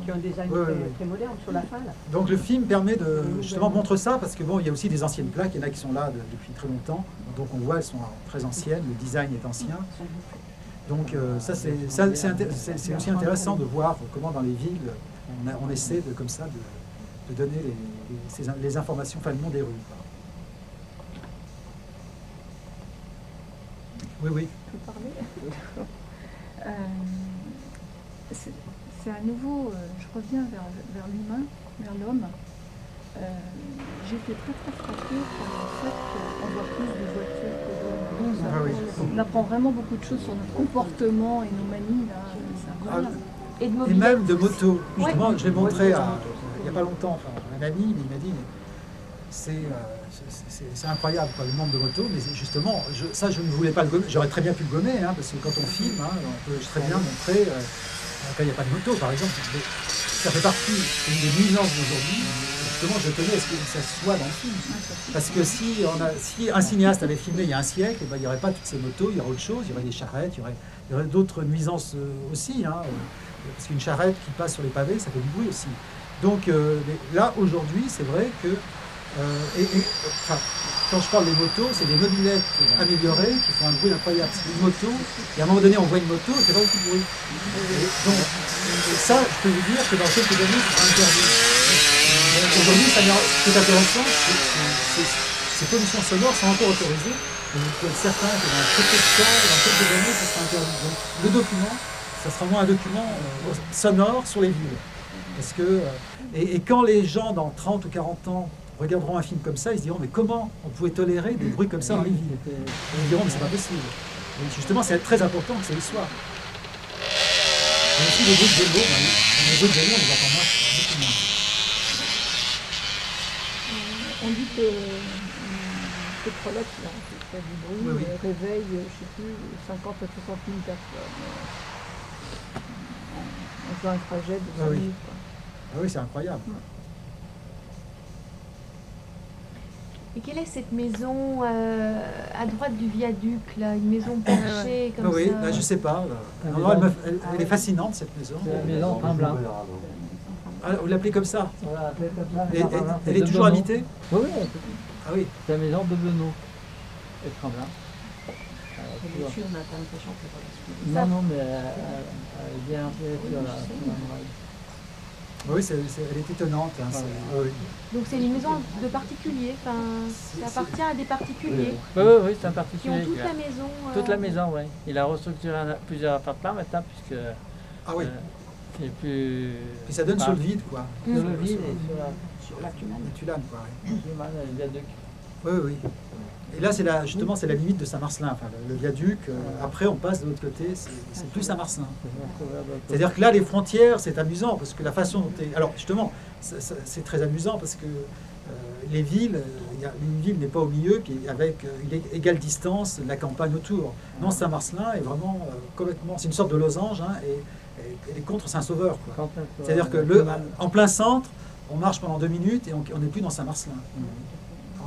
Qui ont un design très moderne sur la fin. Là. Donc le film permet de justement montrer ça, parce que bon, il y a aussi des anciennes plaques, il y en a qui sont là depuis très longtemps, donc on voit elles sont très anciennes, le design est ancien. Donc ça c'est aussi intéressant de voir comment dans les villes on essaie comme ça de donner les informations, le nom des rues. Oui. Je peux parler. C'est à nouveau, je reviens vers l'humain, vers l'homme. J'ai été très frappée par le fait qu'on voit plus de voitures que d'hommes. On apprend vraiment beaucoup de choses sur notre comportement et nos manies. Et même de motos. Justement, je l'ai montré il n'y a pas longtemps, un ami, il m'a dit, c'est incroyable, le nombre de motos, mais justement, ça je ne voulais pas le gommer, j'aurais très bien pu le gommer, parce que quand on filme, on peut très bien montrer, quand il n'y a pas de moto par exemple, ça fait partie des nuisances d'aujourd'hui, justement je tenais à ce que ça soit dans le film. Parce que si un cinéaste avait filmé il y a un siècle, il n'y aurait pas toutes ces motos, il y aurait autre chose, il y aurait des charrettes, il y aurait d'autres nuisances aussi. parce qu'une charrette qui passe sur les pavés, ça fait du bruit aussi. Donc là, aujourd'hui, c'est vrai que... enfin, quand je parle des motos, c'est des mobilettes améliorées qui font un bruit incroyable. C'est une moto, et à un moment donné, on voit une moto, elle fait pas beaucoup de bruit. Et donc, ça, je peux vous dire que dans quelques années, ça sera interdit. Aujourd'hui, ce qui est intéressant, ces pollutions sonores sont encore autorisées. Et vous pouvez être certain que dans très peu de temps, dans quelques années, ça sera interdit. Donc, le document, ça sera moins un document sonore sur les villes. Parce que, et quand les gens, dans 30 ou 40 ans, regarderont un film comme ça, ils se diront mais comment on pouvait tolérer des bruits comme ça dans les villes? Ils diront mais c'est pas possible. Donc justement, c'est très important que c'est l'histoire. Et aussi les bruits de vélo, les bruits de vélo, on les entend moins, beaucoup moins. On dit que Petrolette, là, qui fait du bruit, réveille, je ne sais plus, 50 à 60 000 personnes en faisant un trajet de 5 minutes. Ah oui, c'est incroyable. Et quelle est cette maison à droite du viaduc, là, une maison perchée comme ça? Oui, là, je ne sais pas. Non, elle est fascinante, cette maison. C'est la maison Tremblant. Ah, vous l'appelez comme ça? Voilà, elle est toujours habitée? Oui, oui. Ah oui. C'est la maison de Benoît et Tremblant. Non, non, mais elle est bien sur la muraille. Oui, elle est étonnante. Hein, oui. Donc c'est une maison de particuliers, enfin, ça appartient à des particuliers. Oui, oui, c'est un particulier. Qui ont toute la maison. Toute la maison, oui. Il a restructuré plusieurs appartements maintenant, puisque ah oui. C'est plus... Puis ça donne sur le vide, quoi. Sur le vide et sur la Tulane. La Tulane, quoi. Le viaduc. Oui, oui. Et là, justement, c'est la limite de Saint-Marcelin. Enfin, le viaduc, après, on passe de l'autre côté, c'est plus Saint-Marcelin. C'est-à-dire que là, les frontières, c'est amusant, parce que la façon dont... Alors, justement, c'est très amusant, parce que les villes, une ville n'est pas au milieu, puis avec une égale distance, la campagne autour. Non, Saint-Marcelin est vraiment complètement... C'est une sorte de losange, hein, et elle est contre Saint-Sauveur. C'est-à-dire que en plein centre, on marche pendant 2 minutes, et on n'est plus dans Saint-Marcelin.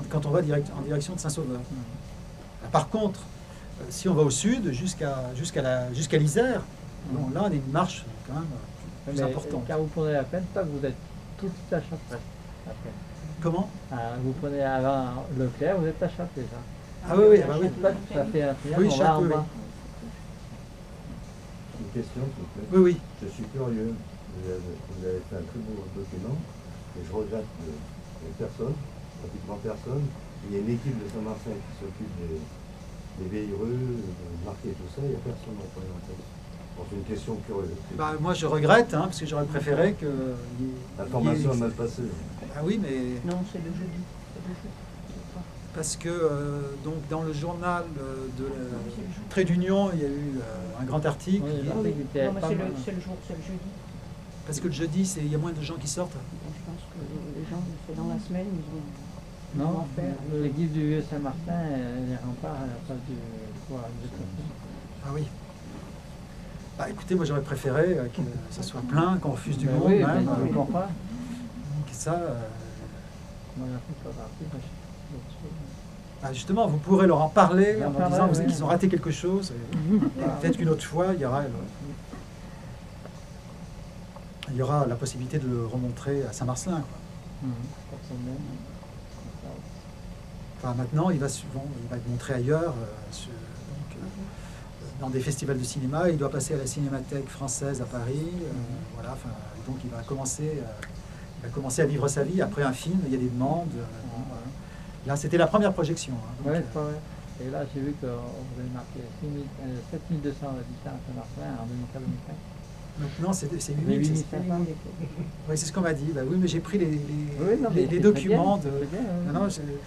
Quand on va en direction de Saint-Sauveur. Par contre, si on va au sud, jusqu'à l'Isère, bon, là on a une marche quand même plus importante. Car vous prenez la peine, pas que vous êtes tout à Châtelet. Comment? Vous prenez avant Leclerc, vous êtes à Châtelet. Ah oui, oui, bah oui. Ça fait un triangle, oui, on va en bas. Une question, s'il vous plaît. Oui, oui. Je suis curieux. Vous avez fait un très beau document, et je regrette les personnes. Pratiquement personne. Il y a une équipe de Saint-Marcelin qui s'occupe des vieilles rues, de marquer tout ça, il n'y a personne en présenté. Bon, c'est une question curieuse. Bah, moi je regrette, hein, parce que j'aurais préféré que... La formation a mal passé. Ah oui, mais... Non, c'est le jeudi. Parce que donc, dans le journal de Trait d'Union, il y a eu un grand article. Oui, non, mais c'est le jeudi. Parce que le jeudi, il y a moins de gens qui sortent. Je pense que les gens, c'est dans la semaine, ils vont... Non, l'équipe du vieux Saint-Martin, les remparts à la place du Ah oui. Bah écoutez, moi j'aurais préféré que ça soit plein, qu'on refuse du monde. Oui, même. je comprends. Donc ça... justement, vous pourrez leur en parler en disant qu'ils ont raté quelque chose. Peut-être qu'une autre fois, il y aura la possibilité de le remontrer à Saint-Marcelin. Enfin, maintenant, il va être montré ailleurs, dans des festivals de cinéma. Il doit passer à la Cinémathèque française à Paris. Voilà, enfin, donc il va commencer à vivre sa vie. Après un film, il y a des demandes. Voilà. Là, c'était la première projection. Hein, oui, c'est vrai. Et là, j'ai vu que vous avez marqué 7200 habitants à Saint-Marcelin en 2004-2005. Maintenant, c'est 8500. Oui, c'est ce qu'on m'a dit. Bah, oui, mais j'ai pris les documents.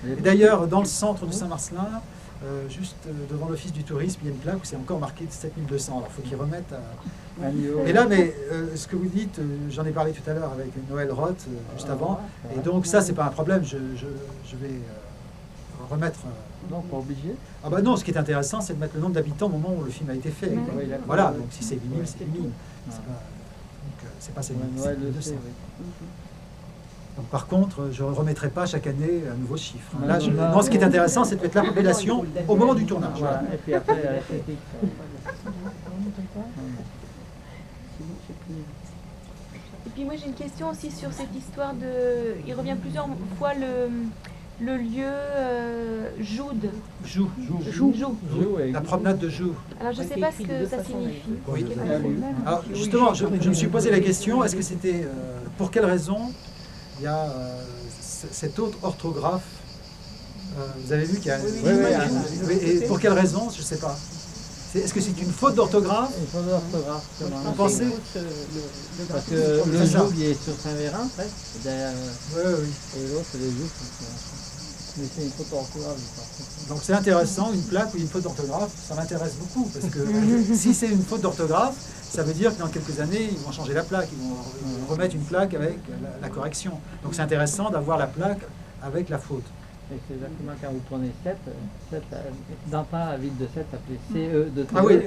Et d'ailleurs, dans le centre de Saint-Marcelin, juste devant l'office du tourisme, il y a une plaque où c'est encore marqué 7200. Alors, il faut qu'ils remettent à... Et là, mais ce que vous dites, j'en ai parlé tout à l'heure avec Noël Roth, juste avant. Et donc, ça, c'est pas un problème. Je vais remettre... Non, pas obligé. Ah bah non, ce qui est intéressant, c'est de mettre le nombre d'habitants au moment où le film a été fait. Voilà, donc si c'est 8000, c'est 8000. C'est pas 7200. Donc, par contre, je ne remettrai pas chaque année un nouveau chiffre. Là, non, ce qui est intéressant, c'est de mettre la population au moment du tournage. Voilà. Et puis après, la critique. effectivement, c'est plus... Et puis moi j'ai une question aussi sur cette histoire de... Il revient plusieurs fois le lieu Joude. Joux. La promenade de Joux. Alors je ne sais pas ce que ça signifie. Oui. Alors justement, je me suis posé la question, est-ce que c'était... pour quelle raison il y a cette autre orthographe? Vous avez vu qu'il y a... Et pour quelle raison? Je ne sais pas. Est-ce que c'est une faute d'orthographe? Une faute d'orthographe. Vous pensez? Parce que le Joug il est sur Saint-Véran, presque, derrière. Oui. Et l'autre, c'est les Jougs. Mais c'est une faute d'orthographe. Donc c'est intéressant, une plaque ou une faute d'orthographe, ça m'intéresse beaucoup. Parce que si c'est une faute d'orthographe, ça veut dire que dans quelques années, ils vont changer la plaque. Ils vont remettre une plaque avec la correction. Donc c'est intéressant d'avoir la plaque avec la faute. Et c'est exactement quand vous prenez 7, d'antan la ville de 7 appelée CE de 3. Ah oui,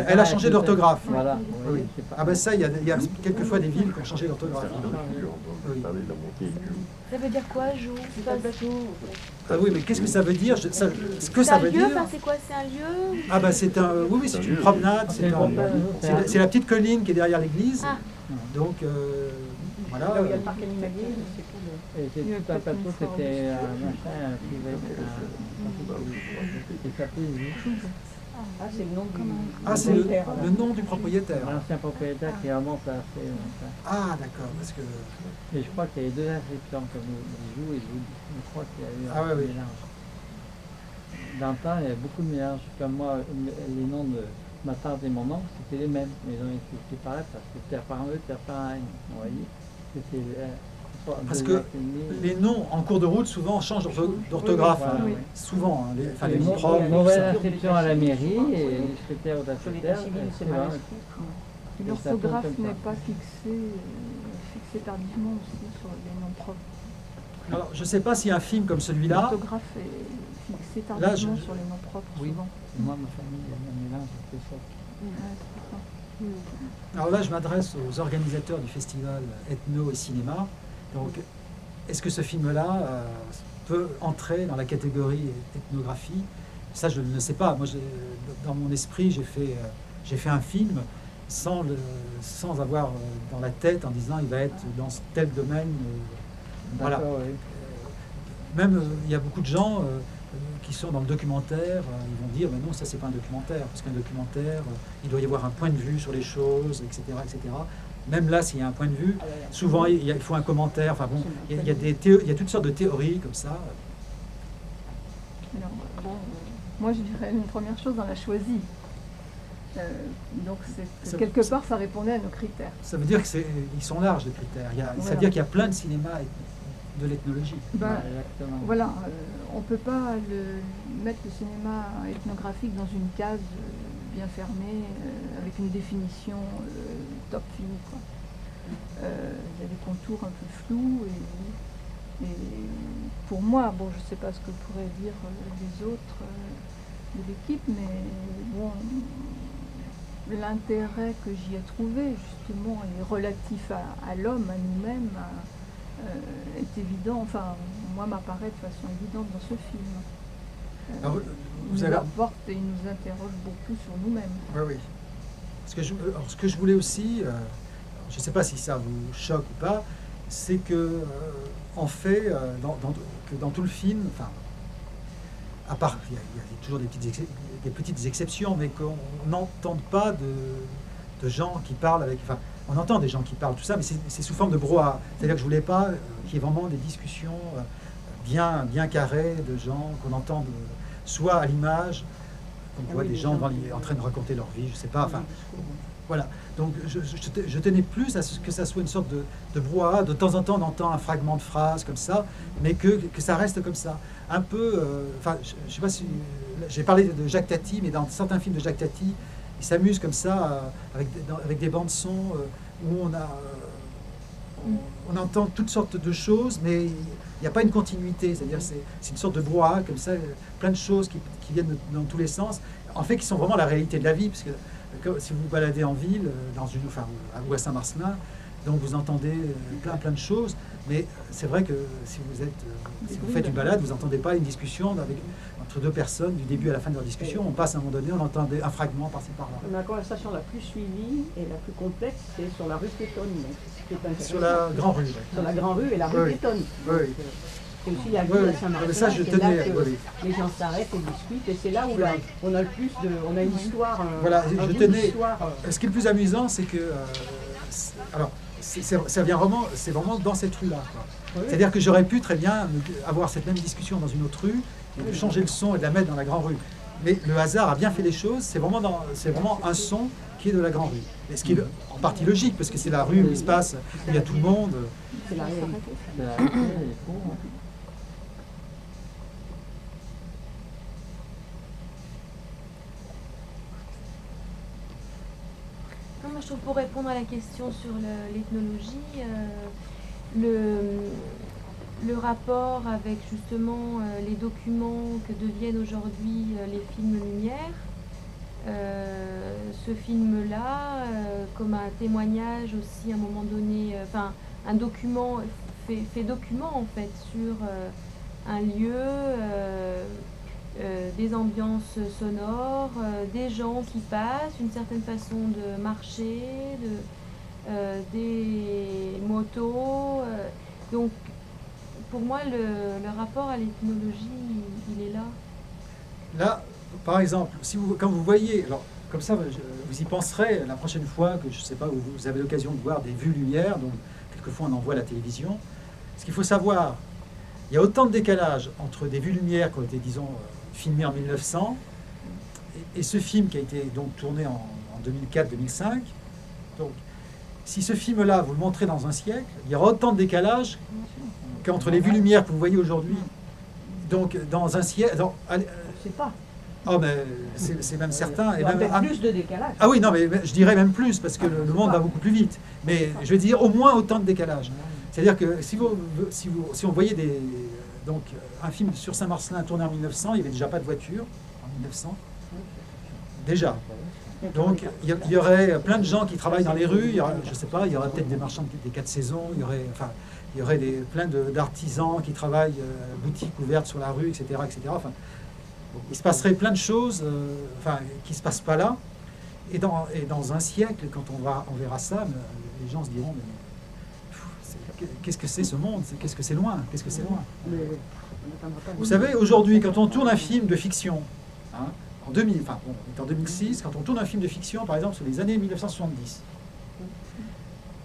elle a changé d'orthographe. Voilà. Oui. Ah ben ça, il y a quelquefois des villes qui ont changé d'orthographe. Oui. Ça veut dire quoi, Joux? Ah oui, mais qu'est-ce que ça veut dire? Ce que ça veut dire... C'est quoi? C'est un lieu? Ah ben c'est un... Oui, c'est une promenade. C'est la petite colline qui est derrière l'église. Ah. Donc, voilà. Là où il y a le parc animalier, c'est cool. Et c'est tout un plateau, c'était un machin qui s'appelait Joux. Ah, c'est le nom du propriétaire. Le nom du propriétaire. L'ancien propriétaire qui remonte assez longtemps. Ah, d'accord, parce que... Et je crois qu'il y a eu deux inscriptions comme Joux et Joux. Je crois qu'il y a eu un mélange. Dans le temps, il y avait beaucoup de mélanges. Comme moi, les noms de ma tante et mon oncle, c'était les mêmes. Mais ils ont été séparés parce que terre par eux, terre par un. Vous voyez? Parce que les noms en cours de route souvent changent d'orthographe, oui. Souvent, les microbes. Mauvaise inscription à la mairie et les secrétaires ou d'associateur. L'orthographe n'est pas fixée tardivement aussi sur les noms propres. Alors, je ne sais pas si un film comme celui-là... L'orthographe est fixée tardivement sur les noms propres, souvent. Moi, ma famille, il y a un mélange, c'est ça. Alors là, je m'adresse aux organisateurs du festival Ethno et Cinéma. Donc, est-ce que ce film-là peut entrer dans la catégorie ethnographie? Ça, je ne sais pas. Moi, dans mon esprit, j'ai fait un film sans avoir dans la tête en disant il va être dans tel domaine. Voilà. Oui. Même, il y a beaucoup de gens qui sont dans le documentaire, ils vont dire mais non, ça c'est pas un documentaire, parce qu'un documentaire, il doit y avoir un point de vue sur les choses, etc. etc. Même là, s'il y a un point de vue, souvent il faut un commentaire, enfin bon, il y a toutes sortes de théories comme ça. Alors, bon, moi je dirais une première chose, on l'a choisi. Donc quelque part ça répondait à nos critères. Ça veut dire qu'ils sont larges les critères, ça veut dire qu'il y a plein de cinéma de l'ethnologie. Voilà, on ne peut pas mettre le cinéma ethnographique dans une case bien fermée, avec une définition top finie. Il y a des contours un peu flous et pour moi, bon, je ne sais pas ce que pourraient dire les autres de l'équipe, mais bon, l'intérêt que j'y ai trouvé justement est relatif à l'homme, à nous-mêmes, est évident, enfin, moi m'apparaît de façon évidente dans ce film. Alors, il nous apporte et il nous interroge beaucoup sur nous-mêmes. Oui, oui. Ce que je voulais aussi, je ne sais pas si ça vous choque ou pas, c'est que en fait, dans tout le film, enfin, à part, il y a toujours des petites exceptions, mais qu'on n'entende pas de gens qui parlent avec... Enfin, on entend des gens qui parlent, tout ça, mais c'est sous forme de brouhaha. C'est-à-dire que je ne voulais pas qu'il y ait vraiment des discussions bien carrées de gens qu'on entend soit à l'image, qu'on voit des gens en train de raconter leur vie, je ne sais pas. Enfin, voilà. Donc je tenais plus à ce que ça soit une sorte de brouhaha. De temps en temps, on entend un fragment de phrase comme ça, mais que ça reste comme ça. Un peu... Enfin, je ne sais pas si... J'ai parlé de Jacques Tati, mais dans certains films de Jacques Tati, il s'amuse comme ça, avec des bandes-sons où on entend toutes sortes de choses, mais il n'y a pas une continuité. C'est-à-dire c'est une sorte de brouhaha, comme ça, plein de choses qui viennent dans tous les sens, en fait, qui sont vraiment la réalité de la vie. Parce que si vous vous baladez en ville, ou à Saint-Marcelin, donc vous entendez plein de choses, mais c'est vrai que si vous faites une balade, vous n'entendez pas une discussion entre deux personnes, du début à la fin de leur discussion, on passe à un moment donné, on entend un fragment par-ci par-là. La conversation la plus suivie et la plus complexe, c'est sur la rue piétonne. Sur la Grand Rue. Sur la Grand Rue et la rue piétonne. Oui. C'est aussi la ville de Saint-Martin, ça, je c'est là tenais, que les gens s'arrêtent et discutent, et c'est là où on a le plus de... On a une histoire... Voilà, je tenais... Ce qui est le plus amusant, c'est que... alors, ça vient vraiment... C'est vraiment dans cette rue-là. Oui. C'est-à-dire que j'aurais pu très bien avoir cette même discussion dans une autre rue, et de changer le son et de la mettre dans la Grand Rue. Mais le hasard a bien fait les choses, c'est vraiment un son qui est de la Grand Rue. Et ce qui est en partie logique, parce que c'est la rue où il se passe, où il y a tout le monde. C'est la réalité. Moi, je trouve, pour répondre à la question sur l'ethnologie, le rapport avec justement les documents que deviennent aujourd'hui les films Lumière, ce film-là, comme un témoignage aussi à un moment donné, enfin un document, fait document en fait sur un lieu, des ambiances sonores, des gens qui passent, une certaine façon de marcher, des motos. Donc pour moi, le rapport à l'ethnologie, il est là. Là, par exemple, quand vous voyez, alors comme ça, vous y penserez la prochaine fois que, je ne sais pas, vous avez l'occasion de voir des vues lumière, donc quelquefois on en voit à la télévision. Ce qu'il faut savoir, il y a autant de décalage entre des vues lumière qui ont été, disons, filmées en 1900 et ce film qui a été donc tourné en 2004-2005. Donc, si ce film-là, vous le montrez dans un siècle, il y aura autant de décalage qu'entre les vues lumière que vous voyez aujourd'hui. Donc, dans un siècle... Je ne sais pas. Oh, mais c'est même certain. Il y aura peut-être plus de décalage. Ah oui, non, mais je dirais même plus, parce que le monde va beaucoup plus vite. Mais je veux dire au moins autant de décalage. C'est-à-dire que si on voyait donc, un film sur Saint-Marcelin tourné en 1900, il n'y avait déjà pas de voiture, en 1900. Déjà. Donc, il y aurait plein de gens qui travaillent dans les rues, je ne sais pas, il y aurait peut-être des marchands des 4 saisons, il y aurait plein d'artisans qui travaillent, boutiques ouvertes sur la rue, etc. etc. Enfin, il se passerait plein de choses qui ne se passent pas là. Et dans un siècle, quand on verra ça, les gens se diront, qu'est-ce que c'est ce monde? Qu'est-ce que c'est loin? Qu'est-ce que c'est loin? Vous savez, aujourd'hui, quand on tourne un film de fiction, hein, on est en 2006, quand on tourne un film de fiction, par exemple, sur les années 1970,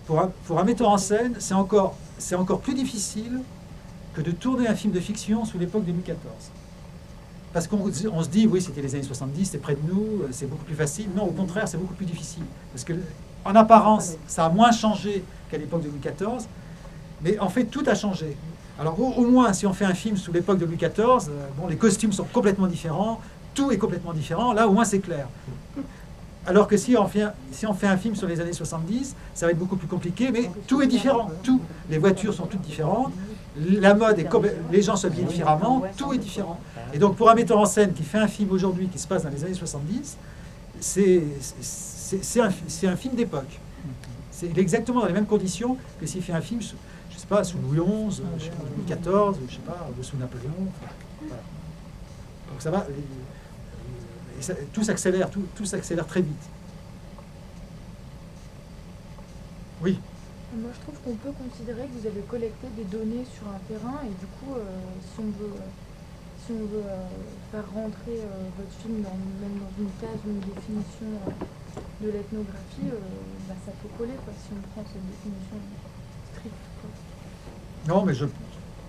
pour un metteur en scène, c'est encore plus difficile que de tourner un film de fiction sous l'époque de Louis XIV. Parce qu'on se dit, oui, c'était les années 70, c'est près de nous, c'est beaucoup plus facile. Non, au contraire, c'est beaucoup plus difficile. Parce que, en apparence, ça a moins changé qu'à l'époque de Louis XIV, mais en fait, tout a changé. Alors, au moins, si on fait un film sous l'époque de Louis XIV, les costumes sont complètement différents, tout est complètement différent, là, au moins, c'est clair. Alors que si on fait un film sur les années 70, ça va être beaucoup plus compliqué, mais tout est différent. Tout. Les voitures sont toutes différentes, la mode, les gens s'habillent différemment, tout est différent. Et donc pour un metteur en scène qui fait un film aujourd'hui qui se passe dans les années 70, c'est un film d'époque. C'est exactement dans les mêmes conditions que s'il fait un film, je ne sais pas, sous Louis XI, Louis XIV, je sais pas, sous Napoléon. Voilà. Donc ça va... tout s'accélère très vite. Oui. Moi, je trouve qu'on peut considérer que vous avez collecté des données sur un terrain et du coup, si on veut faire rentrer votre film même dans une case ou une définition de l'ethnographie, ça peut coller si on prend cette définition stricte. Non, mais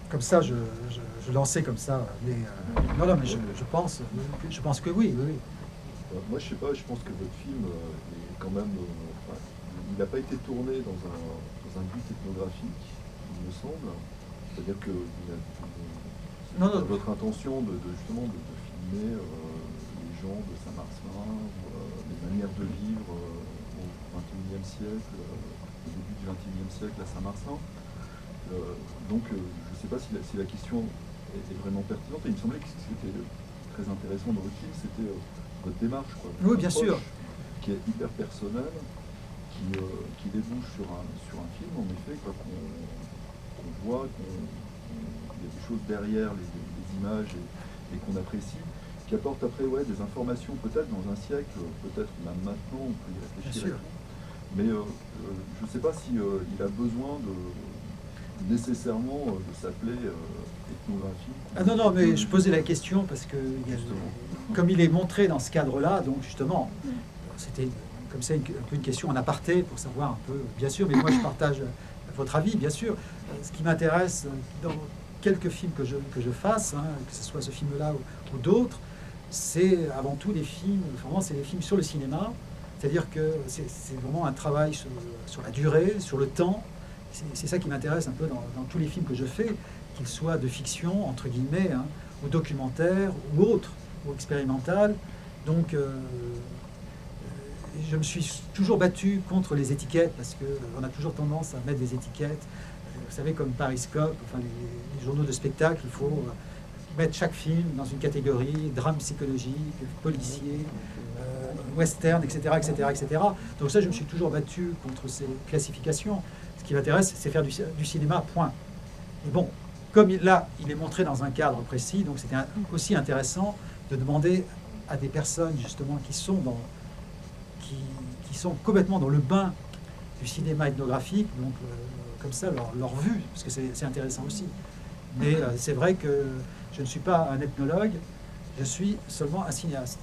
comme ça, je lançais comme ça. Mais, non, mais je pense que oui. Moi, je sais pas, je pense que votre film est quand même... il n'a pas été tourné dans un but ethnographique, il me semble. C'est-à-dire que votre intention justement de filmer les gens de Saint-Marcelin, les manières de vivre au XXIe siècle, au début du XXIe siècle à Saint-Marcelin. Donc, je ne sais pas si la question est vraiment pertinente. Et il me semblait que ce qui était très intéressant dans votre film, c'était votre démarche. Oui, bien sûr. Qui est hyper personnelle, qui débouche sur un film, en effet, qu'on voit, qu'il y a des choses derrière les images et qu'on apprécie, qui apportent après des informations peut-être dans un siècle, peut-être même maintenant, on peut y réfléchir. Mais je ne sais pas si il a besoin nécessairement de s'appeler ethnographie. Ah non, mais je posais la question parce que comme il est montré dans ce cadre-là, donc justement, c'était comme ça un peu une question en aparté pour savoir un peu, bien sûr, mais moi je partage votre avis, bien sûr. Ce qui m'intéresse dans quelques films que je fasse, hein, que ce soit ce film-là ou d'autres, c'est avant tout des films, vraiment c'est des films sur le cinéma, c'est-à-dire que c'est vraiment un travail sur la durée, sur le temps. C'est ça qui m'intéresse un peu dans tous les films que je fais, qu'ils soient de fiction, entre guillemets, hein, ou documentaire, ou autre, ou expérimental. Donc, je me suis toujours battu contre les étiquettes, parce qu'on a toujours tendance à mettre des étiquettes. Vous savez, comme Pariscope, enfin les journaux de spectacle, il faut mettre chaque film dans une catégorie, drame psychologique, policier, western, etc., etc., etc. Donc ça, je me suis toujours battu contre ces classifications. Ce qui m'intéresse, c'est faire du cinéma, point. Et bon, comme là, il est montré dans un cadre précis, donc c'était aussi intéressant de demander à des personnes, justement, qui sont complètement dans le bain du cinéma ethnographique, donc comme ça, leur vue, parce que c'est intéressant aussi. Mais c'est vrai que je ne suis pas un ethnologue, je suis seulement un cinéaste.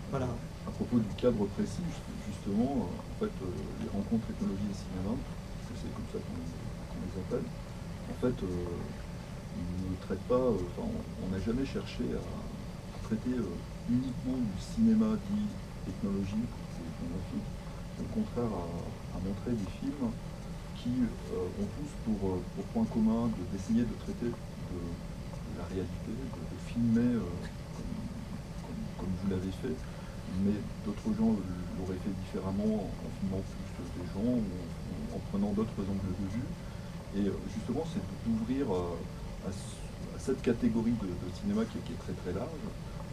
Voilà. À propos du cadre précis, justement, en fait, les rencontres ethnologie et cinéma, parce que c'est comme ça qu'on les appelle, en fait, ils ne traitent pas, on n'a jamais cherché à traiter uniquement du cinéma dit ethnologique ou ethnographique, au contraire à montrer des films qui ont tous pour point commun d'essayer de traiter de la réalité, de filmer comme vous l'avez fait, mais d'autres gens l'auraient fait différemment en filmant plus des gens ou en prenant d'autres angles de vue. Et justement, c'est d'ouvrir à cette catégorie de cinéma qui est très très large,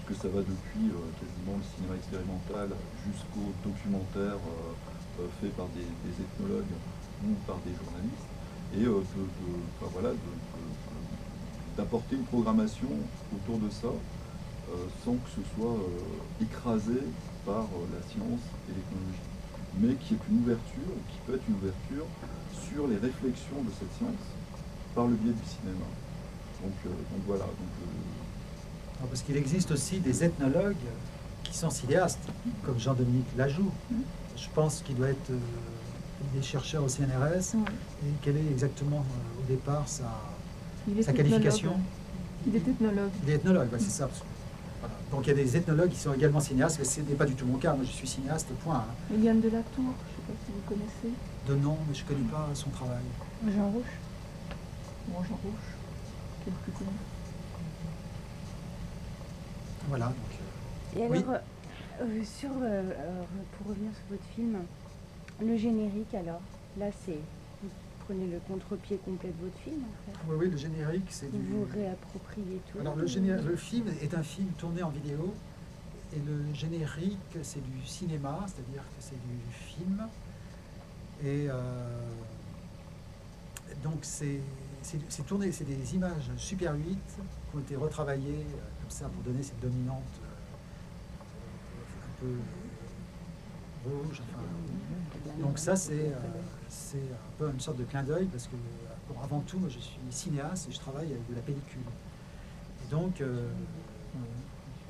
puisque ça va depuis quasiment le cinéma expérimental jusqu'au documentaire fait par des ethnologues ou par des journalistes, et d'apporter une programmation autour de ça, sans que ce soit écrasé par la science et l'ethnologie, mais qui est une ouverture, qui peut être une ouverture sur les réflexions de cette science par le biais du cinéma. Donc voilà. Parce qu'il existe aussi des ethnologues qui sont cinéastes, comme Jean-Dominique Lajoux. Je pense qu'il doit être des chercheurs au CNRS. Et quelle est exactement au départ sa qualification? Il est ethnologue. Il est ethnologue, c'est ça. Voilà. Donc il y a des ethnologues qui sont également cinéastes, mais ce n'est pas du tout mon cas. Moi je suis cinéaste, point. Yann Delatour, je ne sais pas si vous connaissez. De nom, mais je ne connais pas son travail. Jean Rouch. Bon, Jean Rouch, qui est le plus connu. Voilà. Donc, et alors, pour revenir sur votre film, le générique, alors, là c'est... Vous prenez le contre-pied complet de votre film, en fait. Oui, le générique, c'est du... Vous réappropriez tout. Alors, le film est un film tourné en vidéo, et le générique, c'est du cinéma, c'est-à-dire que c'est du film. Et donc, c'est tourné, c'est des images Super 8 qui ont été retravaillées comme ça pour donner cette dominante un peu rouge. Enfin, donc ça, c'est un peu une sorte de clin d'œil parce que, avant tout, moi, je suis cinéaste et je travaille avec de la pellicule. Et donc,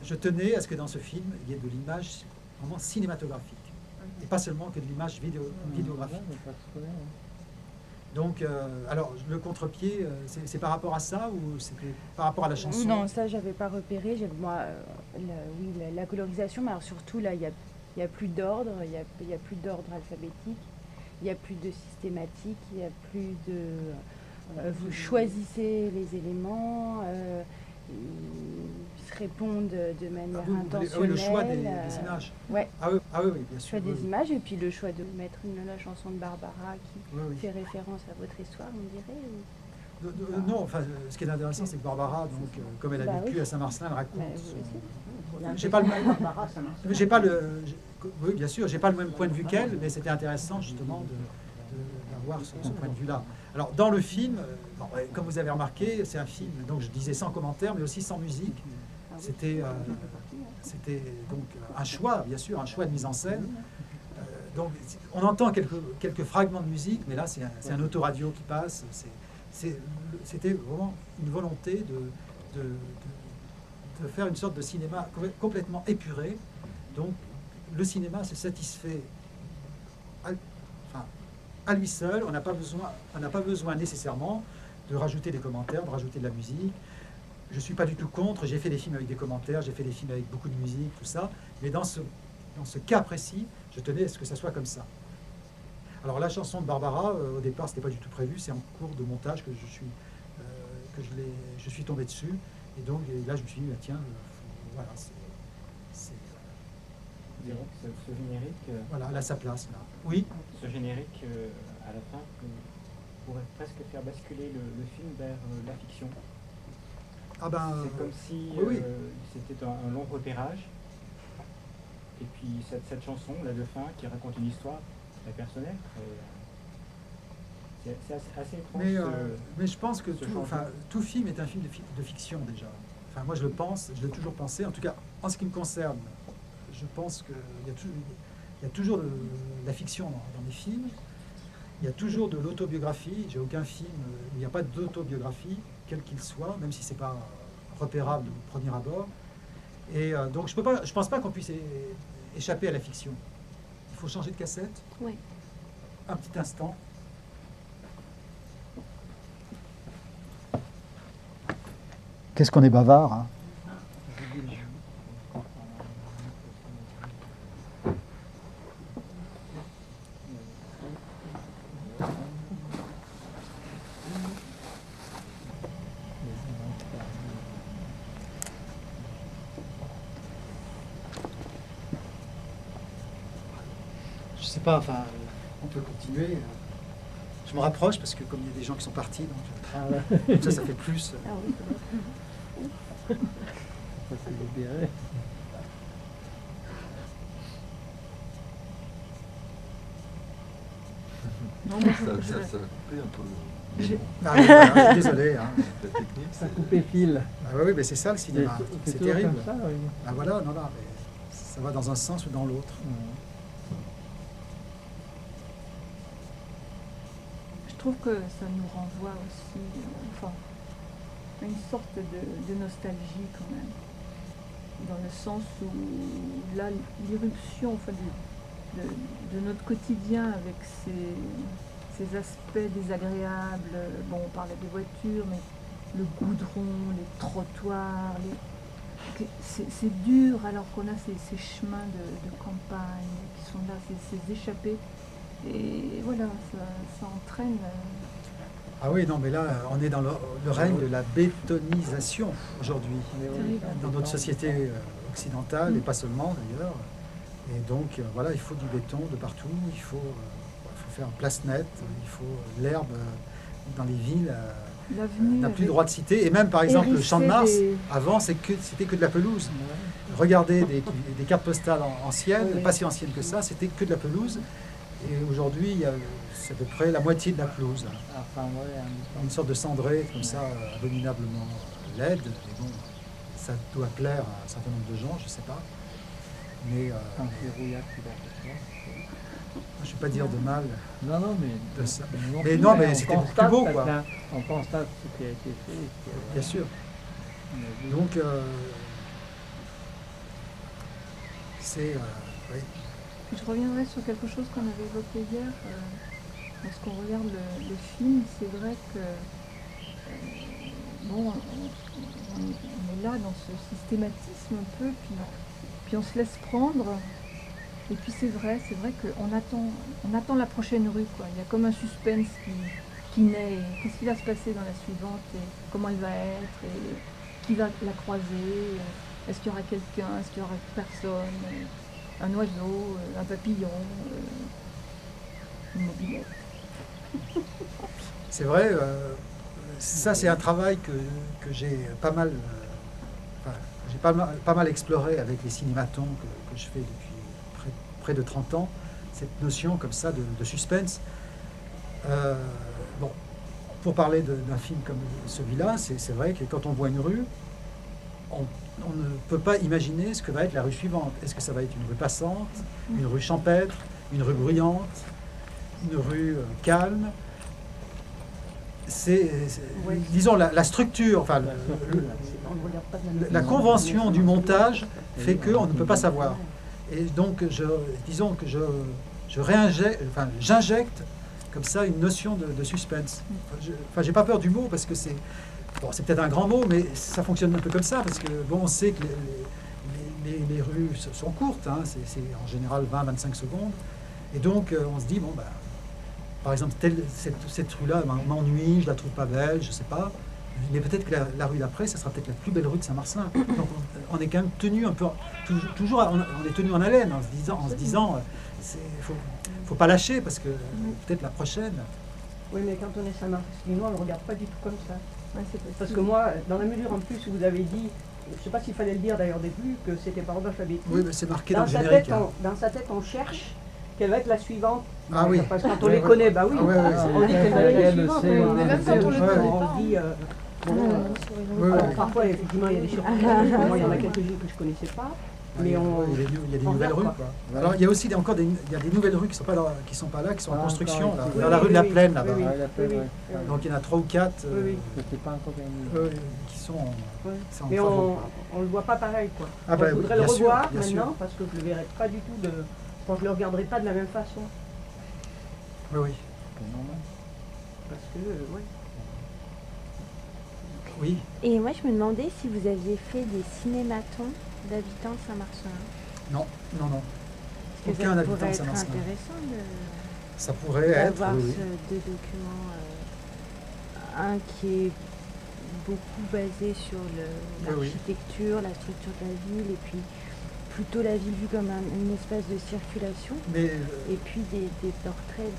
je tenais à ce que dans ce film, il y ait de l'image vraiment cinématographique et pas seulement que de l'image vidéographique. Donc, alors, le contre-pied, c'est par rapport à ça ou c'était par rapport à la chanson? Non, ça, j'avais pas repéré. Moi, la colorisation, mais alors surtout, là, il y a plus d'ordre, il y a plus d'ordre alphabétique, il n'y a plus de systématique, il n'y a plus de... vous choisissez les éléments, ils se répondent de manière intentionnelle. Le choix des images. Ouais. Ah oui, bien sûr. Le choix des images, et puis le choix de mettre la chanson de Barbara qui fait référence à votre histoire, on dirait Non, enfin, ce qui est intéressant, c'est que Barbara, donc, comme elle a vécu à Saint-Marcelin, elle raconte j'ai pas le même, oui, bien sûr, j'ai pas le même point de vue qu'elle, mais c'était intéressant justement d'avoir ce point de vue-là. Alors dans le film, bon, comme vous avez remarqué, c'est un film, donc je disais sans commentaire, mais aussi sans musique. C'était donc un choix, bien sûr, un choix de mise en scène. Donc on entend quelques fragments de musique, mais là c'est un autoradio qui passe. C'était vraiment une volonté de faire une sorte de cinéma complètement épuré. Donc le cinéma se satisfait à lui seul. On n'a pas besoin nécessairement de rajouter des commentaires, de rajouter de la musique. Je ne suis pas du tout contre. J'ai fait des films avec des commentaires, j'ai fait des films avec beaucoup de musique, tout ça. Mais dans ce cas précis, je tenais à ce que ça soit comme ça. Alors la chanson de Barbara, au départ, c'était pas du tout prévu. C'est en cours de montage que je suis tombé dessus. Et donc là, je me suis dit, tiens, voilà, ce générique... voilà, là, sa place, là. Oui. Ce générique, à la fin, pourrait presque faire basculer le film vers la fiction. Ah ben, c'est comme si c'était un long repérage. Et puis cette chanson, là, de fin, qui raconte une histoire très personnelle. C'est assez étrange. Mais je pense que tout film est un film de fiction, déjà. Enfin, moi, je le pense, je l'ai toujours pensé. En tout cas, en ce qui me concerne, je pense qu'il y a toujours de la fiction dans les films. Il y a toujours de l'autobiographie. J'ai aucun film où il n'y a pas d'autobiographie, quel qu'il soit, même si ce n'est pas repérable au premier abord. Et donc, je ne pense pas qu'on puisse échapper à la fiction. Il faut changer de cassette. Oui. Un petit instant. Qu'est-ce qu'on est bavard, hein? Je sais pas, enfin, on peut continuer. Je me rapproche parce que comme il y a des gens qui sont partis, donc ça fait plus. Ah oui. Ça s'est libéré. Non, mais ça a coupé un peu. Ah, oui, voilà, je suis désolé. Hein. La technique, ça a coupé fil. Ah, oui, mais c'est ça le cinéma. C'est terrible. Comme ça, oui. Ah voilà, non, mais ça va dans un sens ou dans l'autre. Je trouve que ça nous renvoie aussi à une sorte de nostalgie quand même, dans le sens où là, l'irruption de notre quotidien avec ces aspects désagréables, bon, on parlait des voitures, mais le goudron, les trottoirs, c'est dur alors qu'on a ces chemins de campagne qui sont là, ces échappées. Et voilà, ça entraîne. Ah oui, non, mais là, on est dans le règne de la bétonisation aujourd'hui, dans notre société occidentale, et pas seulement d'ailleurs. Et donc, voilà, il faut du béton de partout, il faut faire place nette, il faut l'herbe dans les villes n'a plus le droit de citer. Et même, par exemple, le Champ de Mars, avant, c'était que de la pelouse. Regardez des cartes postales anciennes, pas si anciennes que ça, c'était que de la pelouse. Et aujourd'hui, c'est à peu près la moitié de la pelouse. Une sorte de cendrée, comme ça, abominablement laide. Mais bon, ça doit plaire à un certain nombre de gens, je ne sais pas. Mais je ne vais pas dire de mal de ça. Mais non, mais c'était beaucoup plus beau, quoi. On constate ce qui a été fait. Bien sûr. Donc, c'est... oui. Je reviendrai sur quelque chose qu'on avait évoqué hier. Lorsqu'on regarde le film, c'est vrai que bon, on est là dans ce systématisme un peu, puis on se laisse prendre. Et puis c'est vrai qu'on attend la prochaine rue, quoi. Il y a comme un suspense qui naît. Qu'est-ce qui va se passer dans la suivante et comment elle va être et qui va la croiser. Est-ce qu'il y aura quelqu'un, est-ce qu'il y aura personne, un oiseau, un papillon, une mobilette. C'est vrai, ça c'est un travail que j'ai pas mal j'ai pas mal exploré avec les cinématons que je fais depuis près de 30 ans, cette notion comme ça de suspense. Bon, pour parler d'un film comme celui-là, c'est vrai que quand on voit une rue, on ne peut pas imaginer ce que va être la rue suivante. Est-ce que ça va être une rue passante, une rue champêtre, une rue bruyante, une rue calme? Disons, la structure, enfin, la convention du montage fait qu'on ne peut pas savoir. Et donc, disons que j'injecte comme ça une notion de suspense. Enfin, j'ai pas peur du mot parce que c'est peut-être un grand mot, mais ça fonctionne un peu comme ça parce que bon, on sait que les rues sont courtes, hein, c'est en général 20-25 secondes, et donc on se dit bon, bah, par exemple cette rue-là m'ennuie, je la trouve pas belle, je sais pas, mais peut-être que la rue d'après, ça sera peut-être la plus belle rue de Saint-Marcelin. Donc on est quand même tenu un peu, toujours on est tenu en haleine en se disant faut pas lâcher parce que peut-être la prochaine. Oui, mais quand on est Saint-Marcelinois, on ne regarde pas du tout comme ça. Ouais, parce que moi, dans la mesure en plus où vous avez dit, je ne sais pas s'il fallait le dire d'ailleurs au début, que c'était par ordre alphabétique. Oui, mais c'est marqué dans le générique. Dans sa tête, on cherche quelle va être la suivante. Ah oui. Parce que quand on les connaît, bah oui, on dit quelle va être la suivante. Mais même quand on le connaît pas. On dit, alors parfois, effectivement, il y a des surprises. Moi, il y en a quelques-unes que je ne connaissais pas. Mais il y a des nouvelles rues, quoi. Alors il y a aussi encore des nouvelles rues qui sont pas là, qui sont en construction, là, dans la rue de la Plaine là-bas. Donc il y en a 3 ou 4 qui sont en mais on le voit pas pareil, quoi. Ah bah, je voudrais le revoir maintenant sûr. parce que je le verrai pas du tout je le regarderai pas de la même façon. Oui. Parce que oui. Et moi je me demandais si vous aviez fait des cinématons d'habitants de Saint-Marcelin. Non. Aucun habitant de Saint-Marcelin. Ça pourrait être intéressant ça pourrait être d'avoir deux documents, un qui est beaucoup basé sur l'architecture, la structure de la ville, et puis plutôt la ville vue comme une espèce de circulation, et puis des portraits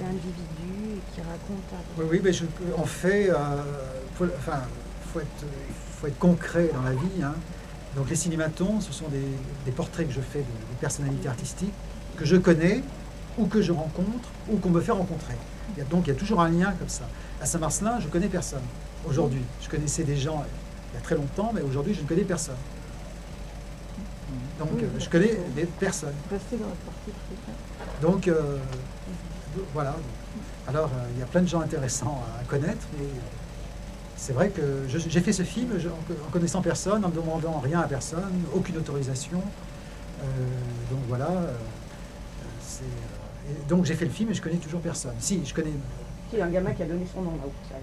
d'individus qui racontent. Oui, mais on fait, faut être concret dans la vie, hein. Donc les cinématons, ce sont des portraits que je fais de personnalités artistiques que je connais, ou que je rencontre, ou qu'on me fait rencontrer. Donc il y a toujours un lien comme ça. À Saint-Marcelin, je ne connais personne. Aujourd'hui, je connaissais des gens il y a très longtemps, mais aujourd'hui, je ne connais personne. Donc je connais des personnes. Donc voilà. Alors il y a plein de gens intéressants à connaître, mais c'est vrai que j'ai fait ce film en connaissant personne, en ne demandant rien à personne, aucune autorisation. Donc voilà. Donc j'ai fait le film et je connais toujours personne. Si, je connais. C'est un gamin qui a donné son nom là au passage.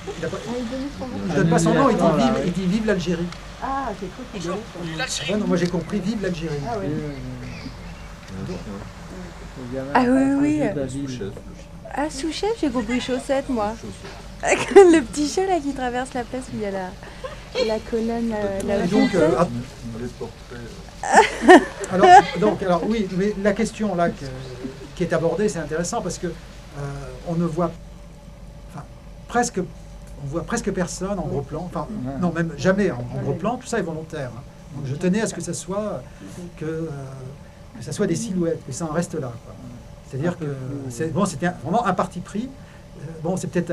Il ne donne pas son nom, il dit vive l'Algérie. Ah, j'ai cru qu'il donnait son nom. Non, moi j'ai compris vive l'Algérie. Ah oui. Ah oui. Ah, sous-chef, j'ai compris chaussette, moi. Le petit chat là qui traverse la place où il y a la colonne, la donc, alors oui, mais la question là qui est abordée, c'est intéressant parce que on voit presque personne en gros plan, enfin non, même jamais en gros plan, tout ça est volontaire, hein. Donc je tenais à ce que ça soit que ça soit des silhouettes, que ça en reste là, quoi. C'est-à-dire que c'était vraiment un parti pris. Bon, c'est peut-être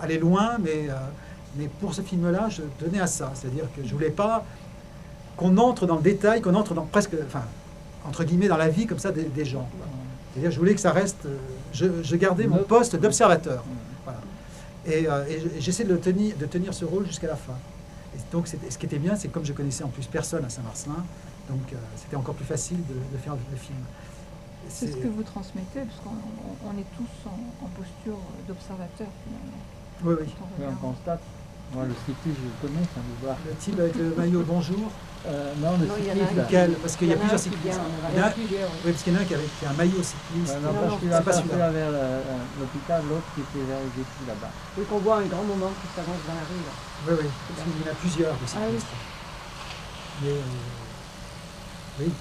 aller loin, mais pour ce film-là, je tenais à ça. C'est-à-dire que je voulais pas qu'on entre dans le détail, qu'on entre dans presque, enfin, entre guillemets, dans la vie comme ça des gens. C'est-à-dire que je voulais que ça reste. Je gardais mon poste d'observateur. Voilà. Et j'essaie de tenir ce rôle jusqu'à la fin. Et donc, ce qui était bien, c'est que comme je connaissais en plus personne à Saint-Marcelin, donc c'était encore plus facile de faire le film. C'est ce que vous transmettez, parce qu'on est tous en posture d'observateur finalement. Oui. On constate. Moi, le cycliste, je le connais, ça me voit. Le type avec le maillot bonjour. Non, le cycliste. Lequel? Parce qu'il y a plusieurs cyclistes. Oui, parce qu'il y en a un qui a un maillot cycliste. Non, parce qu'il a passé vers l'hôpital, l'autre qui était vers les études là-bas. Oui, qu'on voit un grand moment qui s'avance dans la rue. Là. Oui, parce qu'il y en a plusieurs de cyclistes. Mais, oui.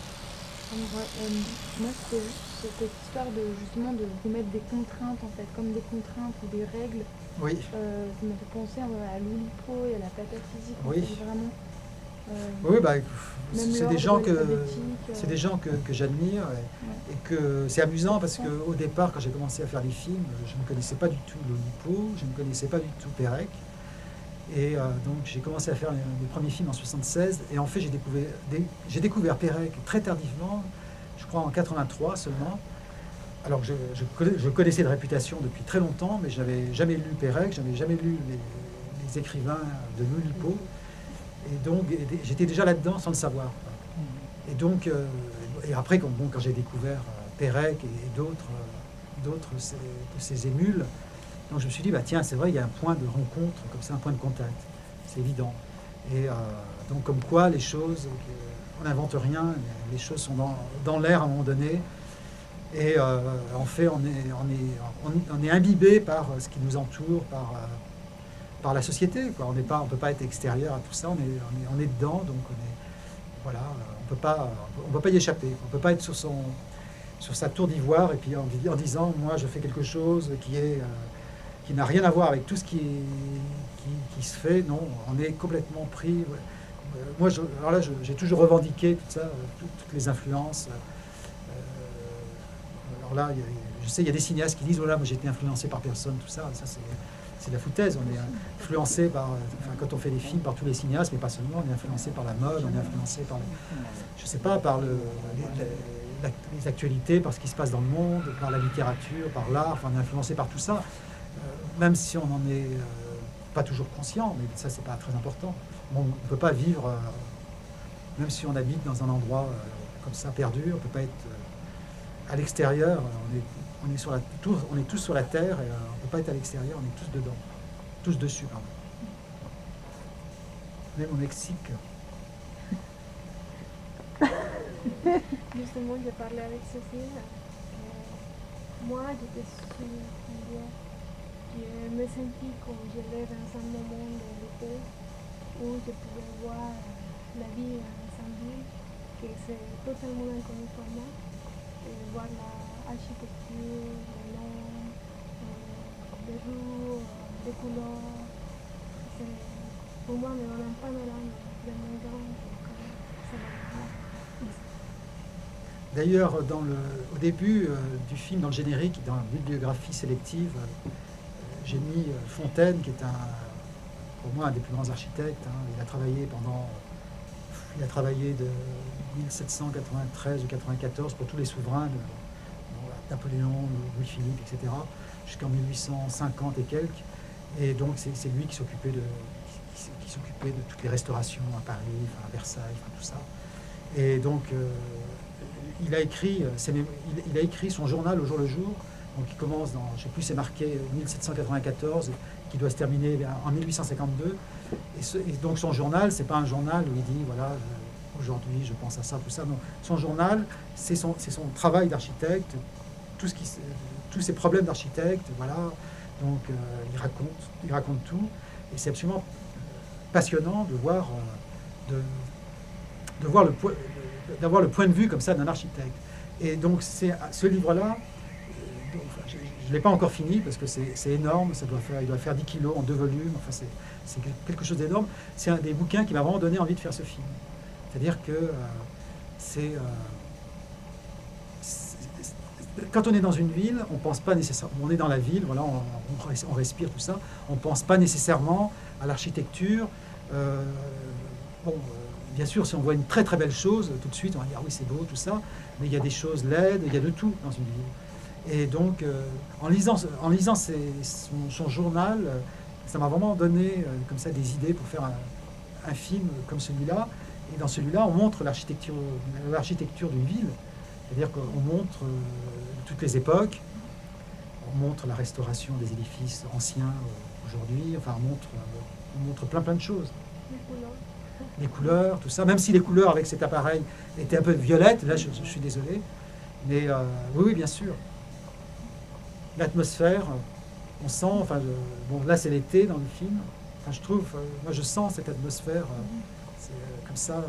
Moi, c'est cette histoire de justement de vous mettre des contraintes en fait, comme des contraintes ou des règles. Oui. Ça m'a fait penser à l'Oulipo et à la patate physique. Oui. Vraiment. Oui, bah, c'est des gens que j'admire et que c'est amusant parce qu'au départ, quand j'ai commencé à faire des films, je ne connaissais pas du tout l'Oulipo, je ne connaissais pas du tout Pérec. Et donc j'ai commencé à faire mes premiers films en 1976 et en fait j'ai découvert Pérec très tardivement, je crois en 83 seulement. Alors je connaissais de réputation depuis très longtemps, mais je n'avais jamais lu Pérec, je n'avais jamais lu les écrivains de l'Oulipo. Et donc, j'étais déjà là-dedans sans le savoir. Et donc, et après, quand j'ai découvert Pérec et d'autres de ces émules, donc je me suis dit, bah, tiens, c'est vrai, il y a un point de rencontre, comme ça, un point de contact. C'est évident. Et donc, comme quoi, les choses, on n'invente rien, les choses sont dans l'air à un moment donné. Et en fait, on est imbibé par ce qui nous entoure, par la société, quoi. On peut pas être extérieur à tout ça, on est dedans, donc voilà, on peut pas y échapper. On peut pas être sur sa tour d'ivoire et puis en disant moi je fais quelque chose qui n'a rien à voir avec tout ce qui se fait. Non, on est complètement pris. Moi, alors là, j'ai toujours revendiqué tout ça, toutes les influences. Alors là, je sais, il y a des cinéastes qui disent voilà, moi j'ai été influencé par personne, tout ça. Ça c'est de la foutaise. On est influencé par, quand on fait des films, par tous les cinéastes, mais pas seulement. On est influencé par la mode, on est influencé par, je sais pas, par les actualités, par ce qui se passe dans le monde, par la littérature, par l'art. Enfin, on est influencé par tout ça, même si on n'en est pas toujours conscient. Mais ça, c'est pas très important. Bon, on ne peut pas vivre, même si on habite dans un endroit comme ça perdu. On peut pas être à l'extérieur. On est tous sur la terre et on ne peut pas être à l'extérieur, on est tous dedans, tous dessus, pardon. Même au Mexique. Justement, je parlais avec Sophie. Moi, j'étais sûre, je me sentis comme j'allais dans un moment de l'été où je pouvais voir la vie en Zambie, que c'est totalement inconnu pour moi, et voir l'architecture, les noms, les rues, les couleurs. Pour moi, me donne un panorama vraiment grand. D'ailleurs, au début du film, dans le générique, dans la bibliographie sélective, j'ai mis Fontaine, qui est pour moi un des plus grands architectes. Il a travaillé de 1793 ou 94 pour tous les souverains, Napoléon, Louis-Philippe, etc., jusqu'en 1850 et quelques. Et donc c'est lui qui s'occupait de toutes les restaurations à Paris, à Versailles, tout ça. Et donc il a écrit son journal au jour le jour, donc il commence dans, je ne sais plus, c'est marqué 1794, qui doit se terminer en 1852. Et donc son journal, c'est pas un journal où il dit voilà, aujourd'hui je pense à ça, tout ça. Non, son journal, c'est son travail d'architecte, tous ses problèmes d'architecte, voilà. Donc il raconte tout, et c'est absolument passionnant de voir d'avoir le point de vue comme ça d'un architecte. Et donc ce livre-là, je ne l'ai pas encore fini parce que c'est énorme, il doit faire 10 kilos en 2 volumes, enfin c'est quelque chose d'énorme. C'est un des bouquins qui m'a vraiment donné envie de faire ce film. C'est-à-dire que quand on est dans une ville, on pense pas nécessairement, on est dans la ville, voilà, on respire tout ça, on ne pense pas nécessairement à l'architecture. Bien sûr, si on voit une très très belle chose, tout de suite on va dire ah oui c'est beau, tout ça, mais il y a des choses laides, il y a de tout dans une ville. Et donc en lisant son journal, ça m'a vraiment donné comme ça des idées pour faire un film comme celui-là. Et dans celui-là, on montre l'architecture d'une ville, c'est-à-dire qu'on montre toutes les époques, on montre la restauration des édifices anciens aujourd'hui, enfin on montre plein de choses. Les couleurs, tout ça, même si les couleurs avec cet appareil étaient un peu violettes, là je suis désolé, mais oui, bien sûr. L'atmosphère, on sent, enfin, bon là c'est l'été dans le film, enfin, je trouve, moi je sens cette atmosphère, comme ça,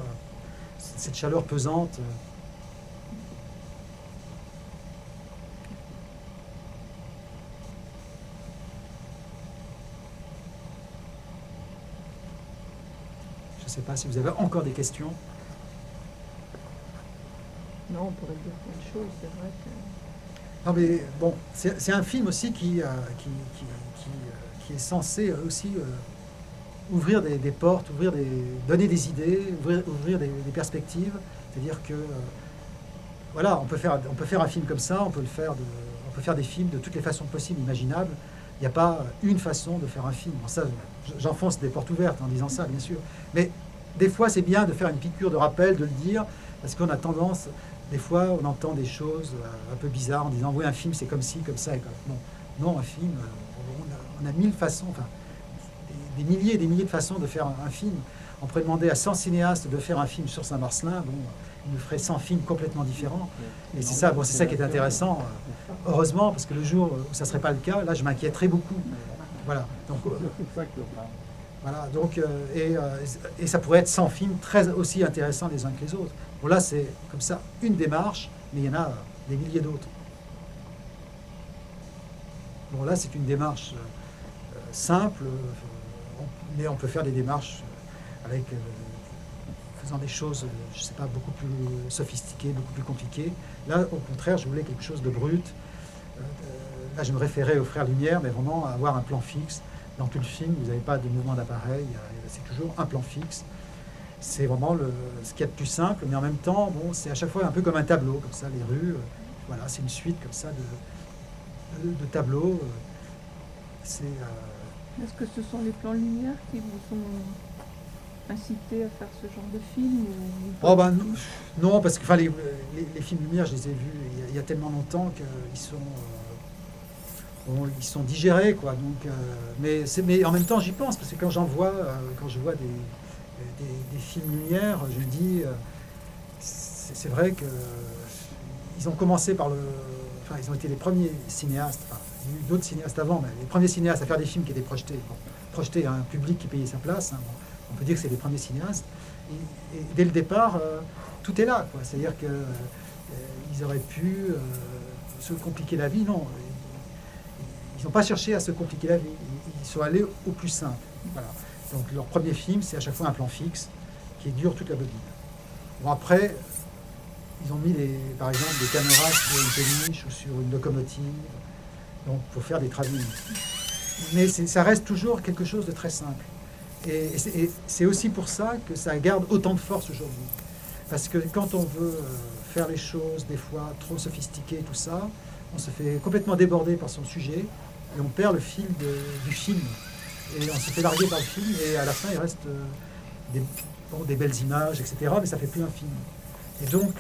cette chaleur pesante. ne sais pas si vous avez encore des questions. Non, on pourrait dire plein de choses, c'est vrai que... Non mais bon, c'est un film aussi qui est censé aussi ouvrir des portes, donner des idées, ouvrir des perspectives. C'est-à-dire que voilà, on peut faire un film comme ça, on peut faire des films de toutes les façons possibles, imaginables. Il n'y a pas une façon de faire un film. Bon, ça, j'enfonce des portes ouvertes en disant ça, bien sûr. Mais des fois, c'est bien de faire une piqûre de rappel, de le dire, parce qu'on a tendance... Des fois, on entend des choses un peu bizarres en disant « Oui, un film, c'est comme ci, comme ça. » Non, un film, on a 1000 façons, enfin, des milliers et des milliers de façons de faire un film. On pourrait demander à 100 cinéastes de faire un film sur Saint-Marcellin. Bon, ils nous feraient 100 films complètement différents. Et c'est ça, c'est ça qui est intéressant. Heureusement, parce que le jour où ça ne serait pas le cas, là, je m'inquiéterais beaucoup. Voilà. Donc, voilà, donc, et ça pourrait être 100 films aussi intéressants les uns que les autres. Bon, là, c'est comme ça une démarche, mais il y en a des milliers d'autres. Bon, là, c'est une démarche simple, mais on peut faire des démarches avec, faisant des choses, je ne sais pas, beaucoup plus sophistiquées, beaucoup plus compliquées. Là, au contraire, je voulais quelque chose de brut. Là, je me référais aux Frères Lumière, mais vraiment avoir un plan fixe. Dans tout le film, vous n'avez pas de mouvement d'appareil, c'est toujours un plan fixe. C'est vraiment ce qu'il y a de plus simple, mais en même temps, bon, c'est à chaque fois un peu comme un tableau, comme ça, les rues, voilà, c'est une suite comme ça de tableaux. Est-ce que ce sont les plans lumière qui vous ont incité à faire ce genre de film Oh ben, non, parce que enfin, les films lumière, je les ai vus il y a tellement longtemps qu'ils sont... ils sont digérés, quoi. Donc, mais en même temps, j'y pense, parce que quand je vois des films lumière, je me dis, c'est vrai que ils ont commencé par enfin, ils ont été les premiers cinéastes, enfin, il y a eu d'autres cinéastes avant, mais les premiers cinéastes à faire des films qui étaient projetés à un public qui payait sa place. Hein, bon, on peut dire que c'est les premiers cinéastes. Et dès le départ, tout est là, quoi. C'est-à-dire qu'ils auraient pu se compliquer la vie, non. Ils n'ont pas cherché à se compliquer la vie, ils sont allés au plus simple. Voilà. Donc leur premier film, c'est à chaque fois un plan fixe qui dure toute la bobine. Bon, après, ils ont mis par exemple des caméras sur une péniche ou sur une locomotive, donc pour faire des travelling. Mais ça reste toujours quelque chose de très simple. Et c'est aussi pour ça que ça garde autant de force aujourd'hui. Parce que quand on veut faire les choses des fois trop sophistiquées, tout ça, on se fait complètement déborder par son sujet et on perd le fil du film. Et on se fait larguer par le film et à la fin, il reste des belles images, etc. Mais ça ne fait plus un film. Et donc,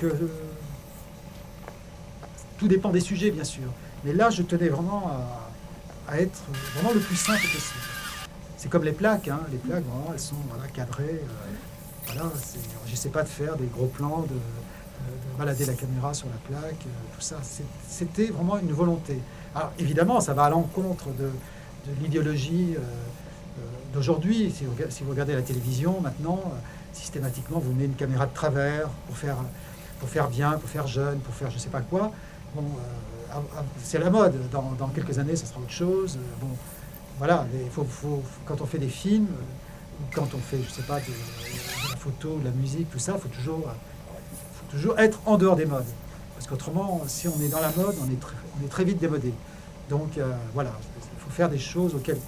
tout dépend des sujets, bien sûr. Mais là, je tenais vraiment à être vraiment le plus simple possible. C'est comme les plaques. Hein. Les plaques, vraiment, elles sont cadrées. Voilà, je n'essaie pas de faire des gros plans, de balader la caméra sur la plaque, tout ça. C'était vraiment une volonté. Alors, évidemment, ça va à l'encontre de l'idéologie d'aujourd'hui. Si vous regardez la télévision, maintenant, systématiquement, vous mettez une caméra de travers pour faire bien, pour faire jeune, pour faire je ne sais pas quoi. Bon, c'est la mode. Dans quelques années, ça sera autre chose. Bon, voilà, quand on fait des films, ou quand on fait, je sais pas, de la photo, de la musique, tout ça, il faut toujours être en dehors des modes. Parce qu'autrement, si on est dans la mode, on est très vite démodé. Donc voilà, il faut faire des choses auxquelles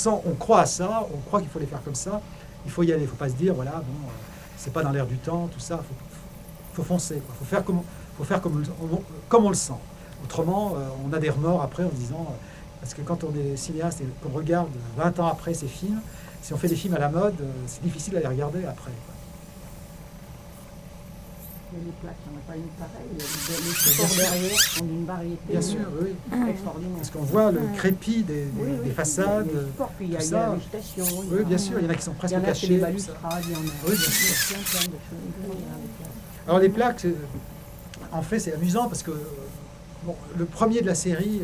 on croit à ça, on croit qu'il faut les faire comme ça. Il faut y aller, il ne faut pas se dire, voilà, bon, c'est pas dans l'air du temps, tout ça. Il faut foncer, quoi. Faut faire comme on le sent. Autrement, on a des remords après en disant... Parce que quand on est cinéaste et qu'on regarde 20 ans après ces films, si on fait des films à la mode, c'est difficile à les regarder après, quoi. Il y a les plaques, il n'y en a pas une pareille. Les supports derrière sont d'une variété bien sûr, oui. Extraordinaire. Parce qu'on voit le crépi des façades, les supports, puis il y a la végétation. Oui, bien sûr, il y en a qui sont presque cachés. Il y en a des balustrades, il y en a oui, bien sûr. plein de choses. Alors les plaques, en fait, c'est amusant parce que bon, le premier de la série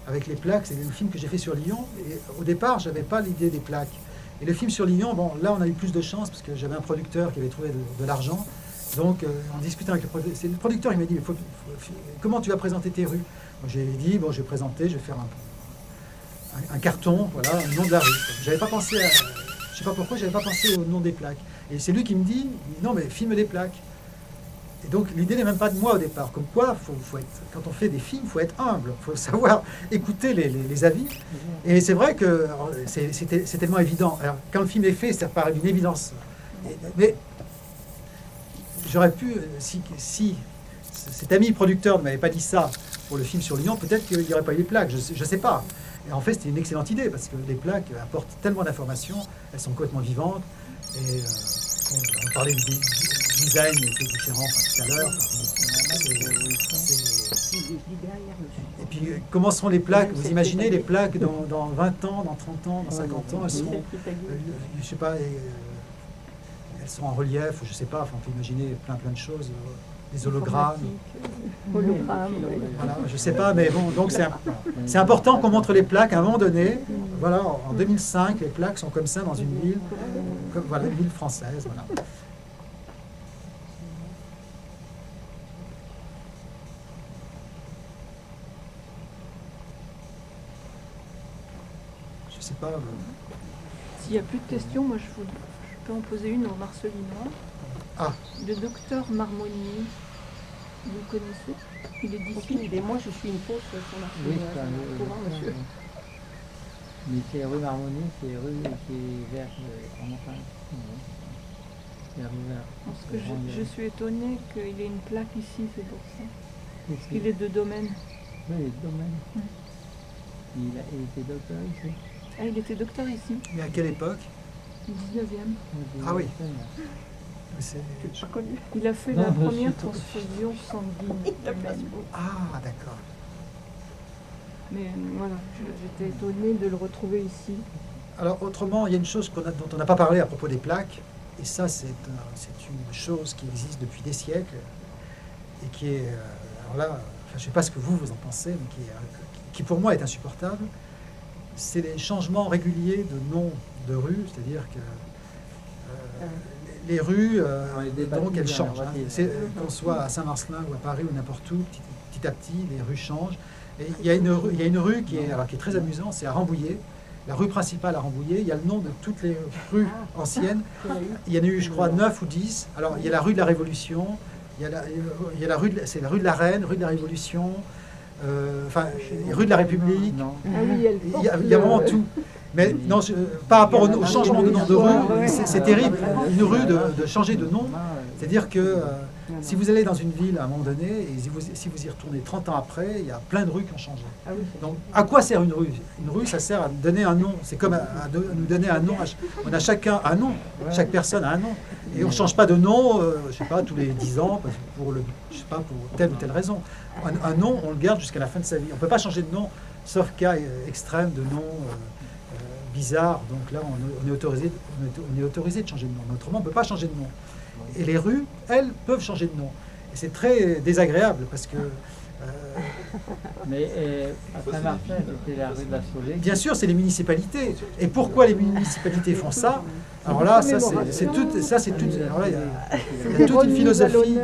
avec les plaques, c'est le film que j'ai fait sur Lyon. Et au départ, je n'avais pas l'idée des plaques. Et le film sur Lyon, bon, là, on a eu plus de chance parce que j'avais un producteur qui avait trouvé de l'argent. Donc, en discutant avec le producteur, il m'a dit, comment tu vas présenter tes rues? J'ai dit, bon, je vais faire un carton, voilà, le nom de la rue. Je n'avais pas pensé à... Je sais pas pourquoi, j'avais pas pensé au nom des plaques. Et c'est lui qui me dit, non mais filme des plaques. Et donc l'idée n'est même pas de moi au départ. Comme quoi, faut être, quand on fait des films, il faut être humble, il faut savoir écouter les avis. Et c'est vrai que c'est tellement évident. Alors, quand le film est fait, ça paraît une évidence. Mais j'aurais pu, si cet ami producteur ne m'avait pas dit ça pour le film sur Lyon, peut-être qu'il n'y aurait pas eu les plaques, je ne sais pas. Et en fait, c'était une excellente idée, parce que les plaques apportent tellement d'informations, elles sont complètement vivantes, et on parlait du design qui est différent tout à l'heure. Et puis, comment seront les plaques? Vous imaginez les plaques dans 20 ans, dans 30 ans, dans 50 ans, elles seront, je sais pas, elles sont en relief, je sais pas, enfin, on peut imaginer plein de choses. Des hologrammes. Hologrammes, voilà, je sais pas, mais bon, donc c'est important qu'on montre les plaques à un moment donné. Voilà, en 2005, les plaques sont comme ça dans une ville, comme voilà, une ville française. Voilà. Je sais pas. S'il n'y a plus de questions, moi je peux en poser une au Marcelinois. Ah. Le docteur Marmonnier. Vous le connaissez? Il est d'ici. Et moi, je suis une fausse sur la Oui, courant, monsieur. Mais c'est rue Marmonnier, c'est rue qui est vers en montagne. Parce que je suis étonnée qu'il ait une plaque ici, c'est pour ça. Parce qu'il est de domaine. Oui, il est de domaine. Il était docteur ici. Ah, il était docteur ici. Mais à quelle époque? 19e. Ah oui. Il a fait la première transfusion sanguine. Ah, d'accord. Mais voilà, j'étais étonnée de le retrouver ici. Alors, autrement, il y a une chose dont on n'a pas parlé à propos des plaques, et ça, c'est une chose qui existe depuis des siècles, et qui est, alors là, je ne sais pas ce que vous en pensez, mais qui pour moi est insupportable, c'est les changements réguliers de noms de rues, c'est-à-dire que les rues, donc elles changent. Hein. Qu'on soit à Saint-Marcelin ou à Paris ou n'importe où, petit à petit, les rues changent. Et il y a une rue qui est très amusante, c'est à Rambouillet. La rue principale à Rambouillet, il y a le nom de toutes les rues anciennes. Il y en a eu, je crois, 9 ou 10. Alors, il y a la rue de la Révolution, il y a la rue c'est la rue de la Reine, rue de la Révolution, rue de la République. Il y a vraiment tout. Mais non, par rapport au changement de nom de rue, c'est terrible. Une rue de changer de nom, c'est-à-dire que si vous allez dans une ville à un moment donné, et si vous y retournez 30 ans après, il y a plein de rues qui ont changé. Donc, à quoi sert une rue? Une rue, ça sert à donner un nom. C'est comme à nous donner un nom. On a chacun un nom. Chaque personne a un nom. Et on ne change pas de nom, je ne sais pas, tous les 10 ans, pour telle ou telle raison. Un nom, on le garde jusqu'à la fin de sa vie. On ne peut pas changer de nom, sauf cas extrême de nom bizarre. Donc là, on est autorisé de changer de nom. Mais autrement, on ne peut pas changer de nom. Et les rues, elles, peuvent changer de nom. Et c'est très désagréable parce que... Mais à Saint-Martin, c'était la rue de la Soleil. Bien sûr, c'est les municipalités. Et pourquoi les municipalités font ça? Alors là, ça c'est toute une philosophie.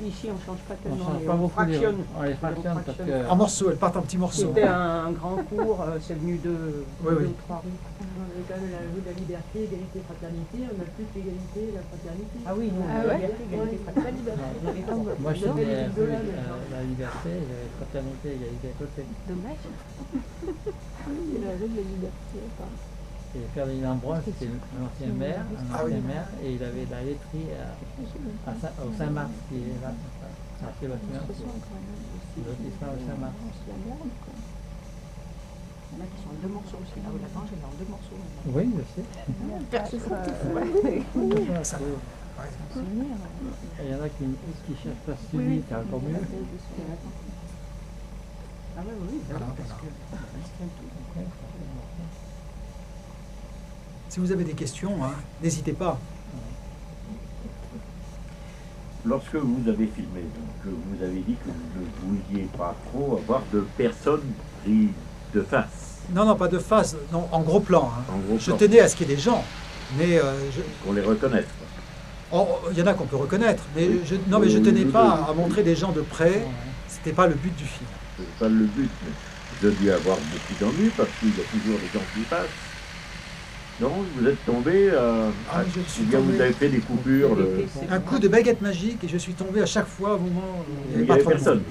Ici, on ne change pas tellement. On change pas beaucoup. On les fractionne parce que... En morceaux, elles partent en petits morceaux. C'était un grand cours, c'est venu de 2 ou 3 rues. On avait quand même la rue de la liberté, égalité, fraternité. On n'a plus l'égalité et la fraternité. Ah oui, non, égalité, fraternité. Moi, je tenais la liberté, la fraternité, égalité à côté. Dommage. Et la rue de la liberté, pardon. Et Ferdinand Brun, c'était un ancien maire, et il avait la laiterie au Saint-Marc, qui est là, à Sébastien, lotissement au Saint-Marc. Il y en a qui sont en 2 morceaux aussi. La rue de la Grange, elle est en 2 morceaux. Oui, je sais. Il y en a qui cherchent pas suivi, c'est encore mieux. Ah oui, parce que... Si vous avez des questions, hein, n'hésitez pas. Lorsque vous avez filmé, donc, vous avez dit que vous ne vouliez pas trop avoir de personnes prises de face. Non, pas de face, non, en gros plan. Hein. Je tenais à ce qu'il y ait des gens, mais... Qu'on les reconnaisse. Il y en a qu'on peut reconnaître, mais je tenais pas à montrer des gens de près, c'était pas le but du film. C'est pas le but, mais il doit y avoir beaucoup d'ennuis parce qu'il y a toujours des gens qui passent. Non, vous êtes tombé, vous avez fait des coupures. Un coup de baguette magique et je suis tombé à chaque fois au moment où il n'y avait personne.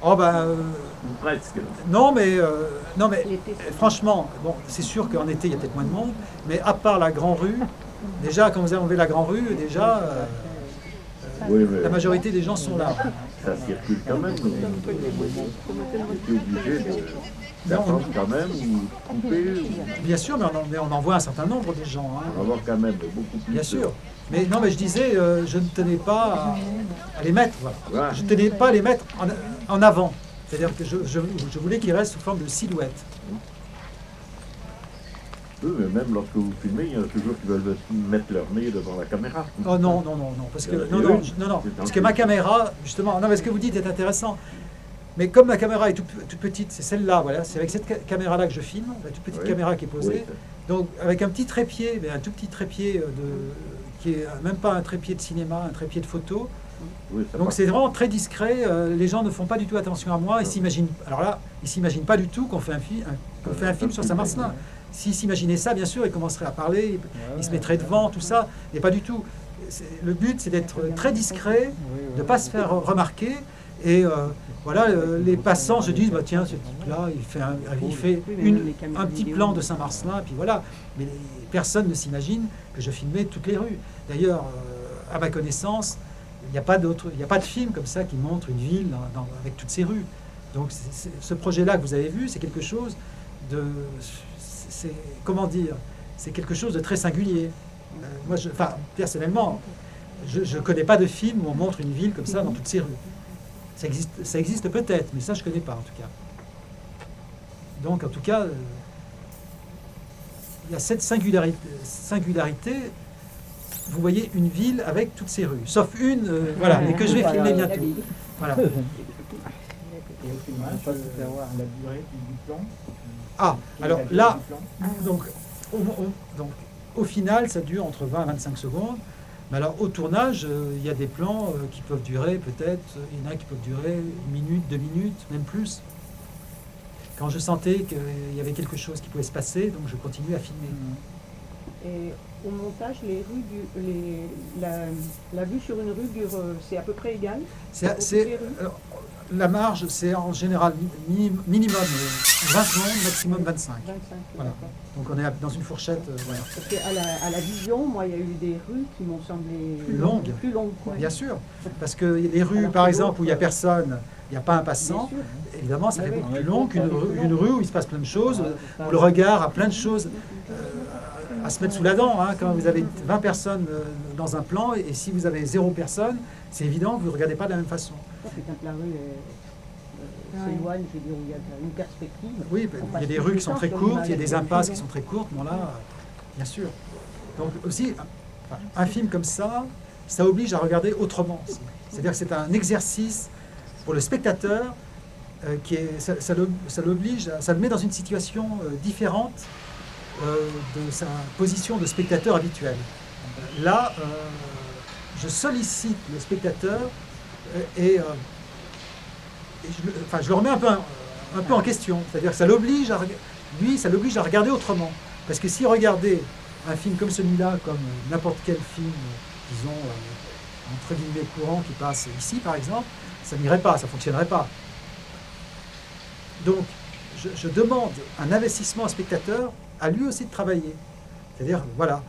Oh bah, ou presque. Non mais franchement, bon, c'est sûr qu'en été il y a peut-être moins de monde, mais à part la Grand Rue, déjà quand vous avez enlevé la Grand Rue, déjà oui, la majorité des gens sont là. Ça circule quand même. Vous êtes obligé d'attendre quand même ou couper. Bien sûr, mais on en voit un certain nombre des gens. Hein. On va voir quand même beaucoup plus. Bien sûr. Mais non, mais je disais, je ne tenais pas à les mettre. Voilà. Je ne tenais pas à les mettre en avant. C'est-à-dire que je voulais qu'ils restent sous forme de silhouette. Oui, mais même lorsque vous filmez, il y en a toujours qui veulent mettre leur nez devant la caméra. Oh non, parce que parce que ma caméra, justement, non, mais ce que vous dites est intéressant. Mais comme ma caméra est toute petite, c'est celle-là, voilà, c'est avec cette caméra-là que je filme, la toute petite caméra qui est posée. Donc avec un petit trépied, mais un tout petit trépied qui est même pas un trépied de cinéma, un trépied de photo. Oui, donc c'est vraiment très discret. Les gens ne font pas du tout attention à moi. Ils s'imaginent. Alors là, ils s'imaginent pas du tout qu'on fait un film sur Saint-Marcelin. S'ils s'imaginaient ça, bien sûr, ils commenceraient à parler, ils se mettraient devant, tout ça, et pas du tout. Le but, c'est d'être très discret, de ne pas se faire remarquer, et voilà, les passants se disent, bah, tiens, ce type-là, il fait un petit plan de Saint-Marcelin, puis voilà. Mais personne ne s'imagine que je filmais toutes les rues. D'ailleurs, à ma connaissance, il n'y a pas de film comme ça qui montre une ville avec toutes ces rues. Donc ce projet-là que vous avez vu, c'est quelque chose de... comment dire, c'est quelque chose de très singulier. Moi, personnellement, je ne connais pas de film où on montre une ville comme ça dans toutes ses rues. Ça existe peut-être, mais ça, je ne connais pas, en tout cas. Donc, en tout cas, il y a cette singularité. Vous voyez une ville avec toutes ses rues, sauf une, voilà, mais que je vais filmer bientôt. Voilà. Et au final, je peux savoir la durée du plan. Ah, alors là, donc au final, ça dure entre 20 et 25 secondes. Mais alors, au tournage, il y a des plans qui peuvent durer peut-être, il y en a qui peuvent durer 1 minute, 2 minutes, même plus. Quand je sentais qu'il y avait quelque chose qui pouvait se passer, donc je continuais à filmer. Et au montage, la vue sur une rue dure, c'est à peu près égal? La marge, c'est en général minimum 20 secondes, maximum 25. Voilà. Donc on est dans une fourchette. Voilà. Parce qu'à la vision, moi, il y a eu des rues qui m'ont semblé plus longues. Bien sûr. Parce que les rues, par exemple, où il n'y a personne, il n'y a pas un passant, évidemment, ça fait beaucoup plus long qu'une rue où il se passe plein de choses, où le regard a plein de choses à se mettre sous la dent. Hein, quand vous avez 20 personnes dans un plan, et si vous avez 0 personne, c'est évident que vous ne regardez pas de la même façon. Quand la rue s'éloigne, je veux dire, où il y a une perspective. Oui, il y a des rues qui sont très courtes, il y a des impasses qui sont très courtes, bon là, bien sûr. Donc aussi, un film comme ça, ça oblige à regarder autrement. C'est-à-dire que c'est un exercice pour le spectateur, ça l'oblige, ça le met dans une situation différente de sa position de spectateur habituel. Là, je sollicite le spectateur et je le remets un peu en question. C'est-à-dire que ça l'oblige à regarder autrement. Parce que si regardait un film comme celui-là, comme n'importe quel film, disons, entre guillemets courant qui passe ici, par exemple, ça n'irait pas, ça ne fonctionnerait pas. Donc, je demande un investissement au spectateur, à lui aussi de travailler. C'est-à-dire, voilà,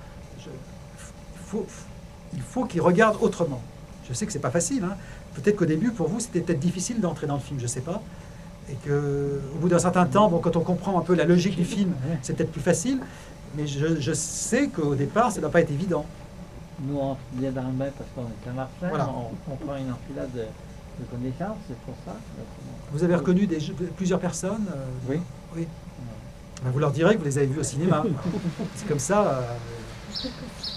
il faut qu'il regarde autrement. Je sais que c'est pas facile, hein. Peut-être qu'au début, pour vous, c'était peut-être difficile d'entrer dans le film, je sais pas. Et qu'au bout d'un certain temps, bon, quand on comprend un peu la logique du film, c'est peut-être plus facile. Mais je sais qu'au départ, ça ne doit pas être évident. Nous, on vient dans le bain parce qu'on est à Marseille, voilà. on prend une enfilade de connaissances, c'est pour ça. Vous avez reconnu plusieurs personnes Oui. Oui. Ben, vous leur direz que vous les avez vus au cinéma. C'est comme ça.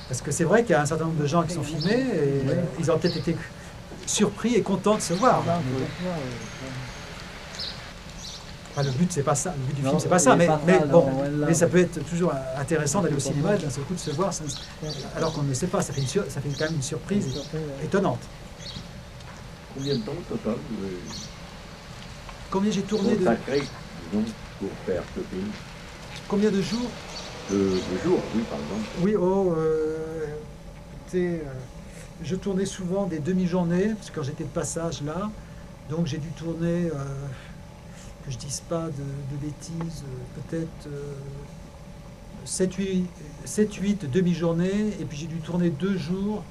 Parce que c'est vrai qu'il y a un certain nombre de gens qui sont filmés et ils ont peut-être été surpris et contents de se voir. Enfin, le but, c'est pas ça. Le but du film, c'est pas ça. Mais ça peut être toujours intéressant d'aller au cinéma et d'un seul coup de se voir, alors qu'on ne le sait pas. Ça fait quand même une surprise étonnante. Combien de temps au total Combien j'ai tourné sacré, disons, pour faire ce film? Combien de jours? de jour, oui, par exemple. Oui, écoutez, je tournais souvent des demi-journées, parce que quand j'étais de passage là, donc j'ai dû tourner, que je dise pas de bêtises, peut-être 7-8 demi-journées, et puis j'ai dû tourner 2 jours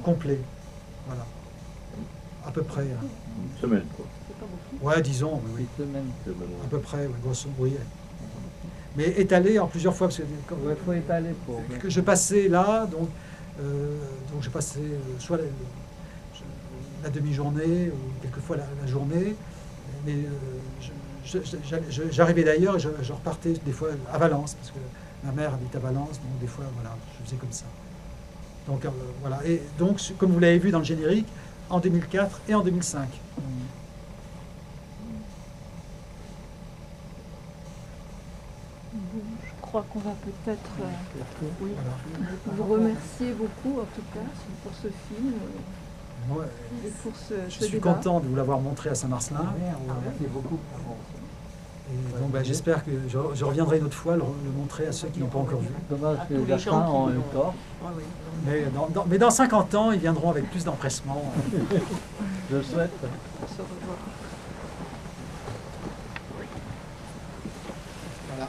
complets. Voilà. À peu près. Hein. Une semaine, quoi. Ouais, disons, oui. Une semaine. À peu près, oui, grosso modo. Oui. Mais étalé en plusieurs fois, parce que il faut étaler pour. Que je passais là, donc je passais soit la demi-journée ou quelquefois la journée, mais j'arrivais d'ailleurs et je repartais des fois à Valence, parce que ma mère habite à Valence, donc des fois, voilà, je faisais comme ça. Donc voilà, et donc comme vous l'avez vu dans le générique, en 2004 et en 2005. Bon, je crois qu'on va peut-être vous remercier beaucoup, en tout cas, pour ce film. Ouais. Et pour je suis content de vous l'avoir montré à Saint-Marcelin. Merci beaucoup. Et donc j'espère que je reviendrai une autre fois le montrer à ceux qui n'ont pas encore vu. Dommage que les gens ont eu tort. Mais dans 50 ans, ils viendront avec plus d'empressement. Je le souhaite. On se revoit. Voilà.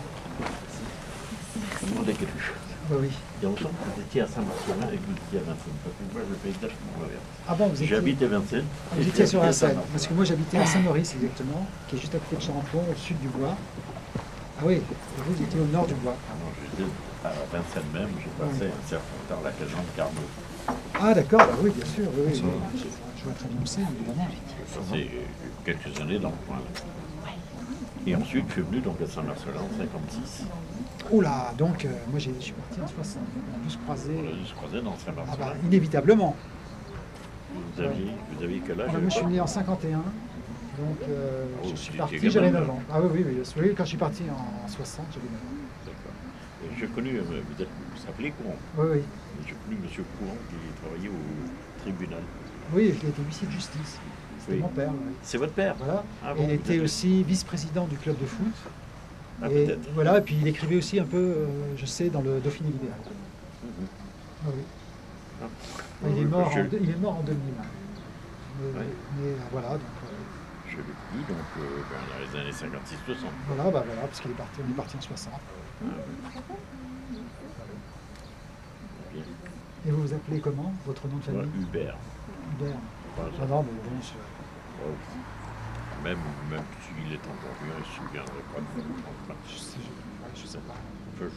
Je vous demandais quelque chose. Oui. Il y a longtemps que vous étiez à Saint-Marcelin et que vous étiez à Vincennes. Parce que moi, je fais exactement l'inverse. Ah bon, vous étiez... J'habite à Vincennes. Vous étiez sur Vincennes. Parce que moi, j'habitais à Saint-Maurice, exactement, qui est juste à côté de Charenton, au sud du Bois. Ah oui, et vous étiez au nord du Bois. Ah non, j'étais à Vincennes même. J'ai passé un certain temps à la caserne Carnot. Ah d'accord, bah oui, bien sûr. Oui, oui. Je vois très bien où c'est, évidemment. Ça fait quelques années dans le coin. Là. Et ensuite, je suis venu donc à Saint-Marcelin en 56. Oula, donc moi je suis parti en 60. On a dû se croiser. On a dû se croiser dans Saint-Marcelin. Ah bah, inévitablement. Vous aviez quel âge? Moi je suis né en 51. Donc je suis parti, j'avais 9 ans. Ah oui, quand je suis parti en 60, j'avais 9 ans. D'accord. J'ai connu, vous s'appelez Courant? Oui. J'ai connu M. Courant qui travaillait au tribunal. Oui, il était huissier de justice. C'était mon père. Oui. C'est votre père? Voilà. Ah bon, il était aussi vice-président du club de foot. Ah, et voilà, et puis il écrivait aussi un peu, je sais, dans le Dauphiné libéral. Ah oui. Ah. Il est mort en 2000. Mais voilà, donc... Je l'ai vu donc dans les années 56-60. Voilà, parce qu'on est parti en 60. Ah, oui. Et vous vous appelez comment, votre nom de famille? Hubert. Hubert. Ah non, mais bon, même s'il est encore vivant, il ne se souviendrait pas de vous. Je sais pas. Enfin,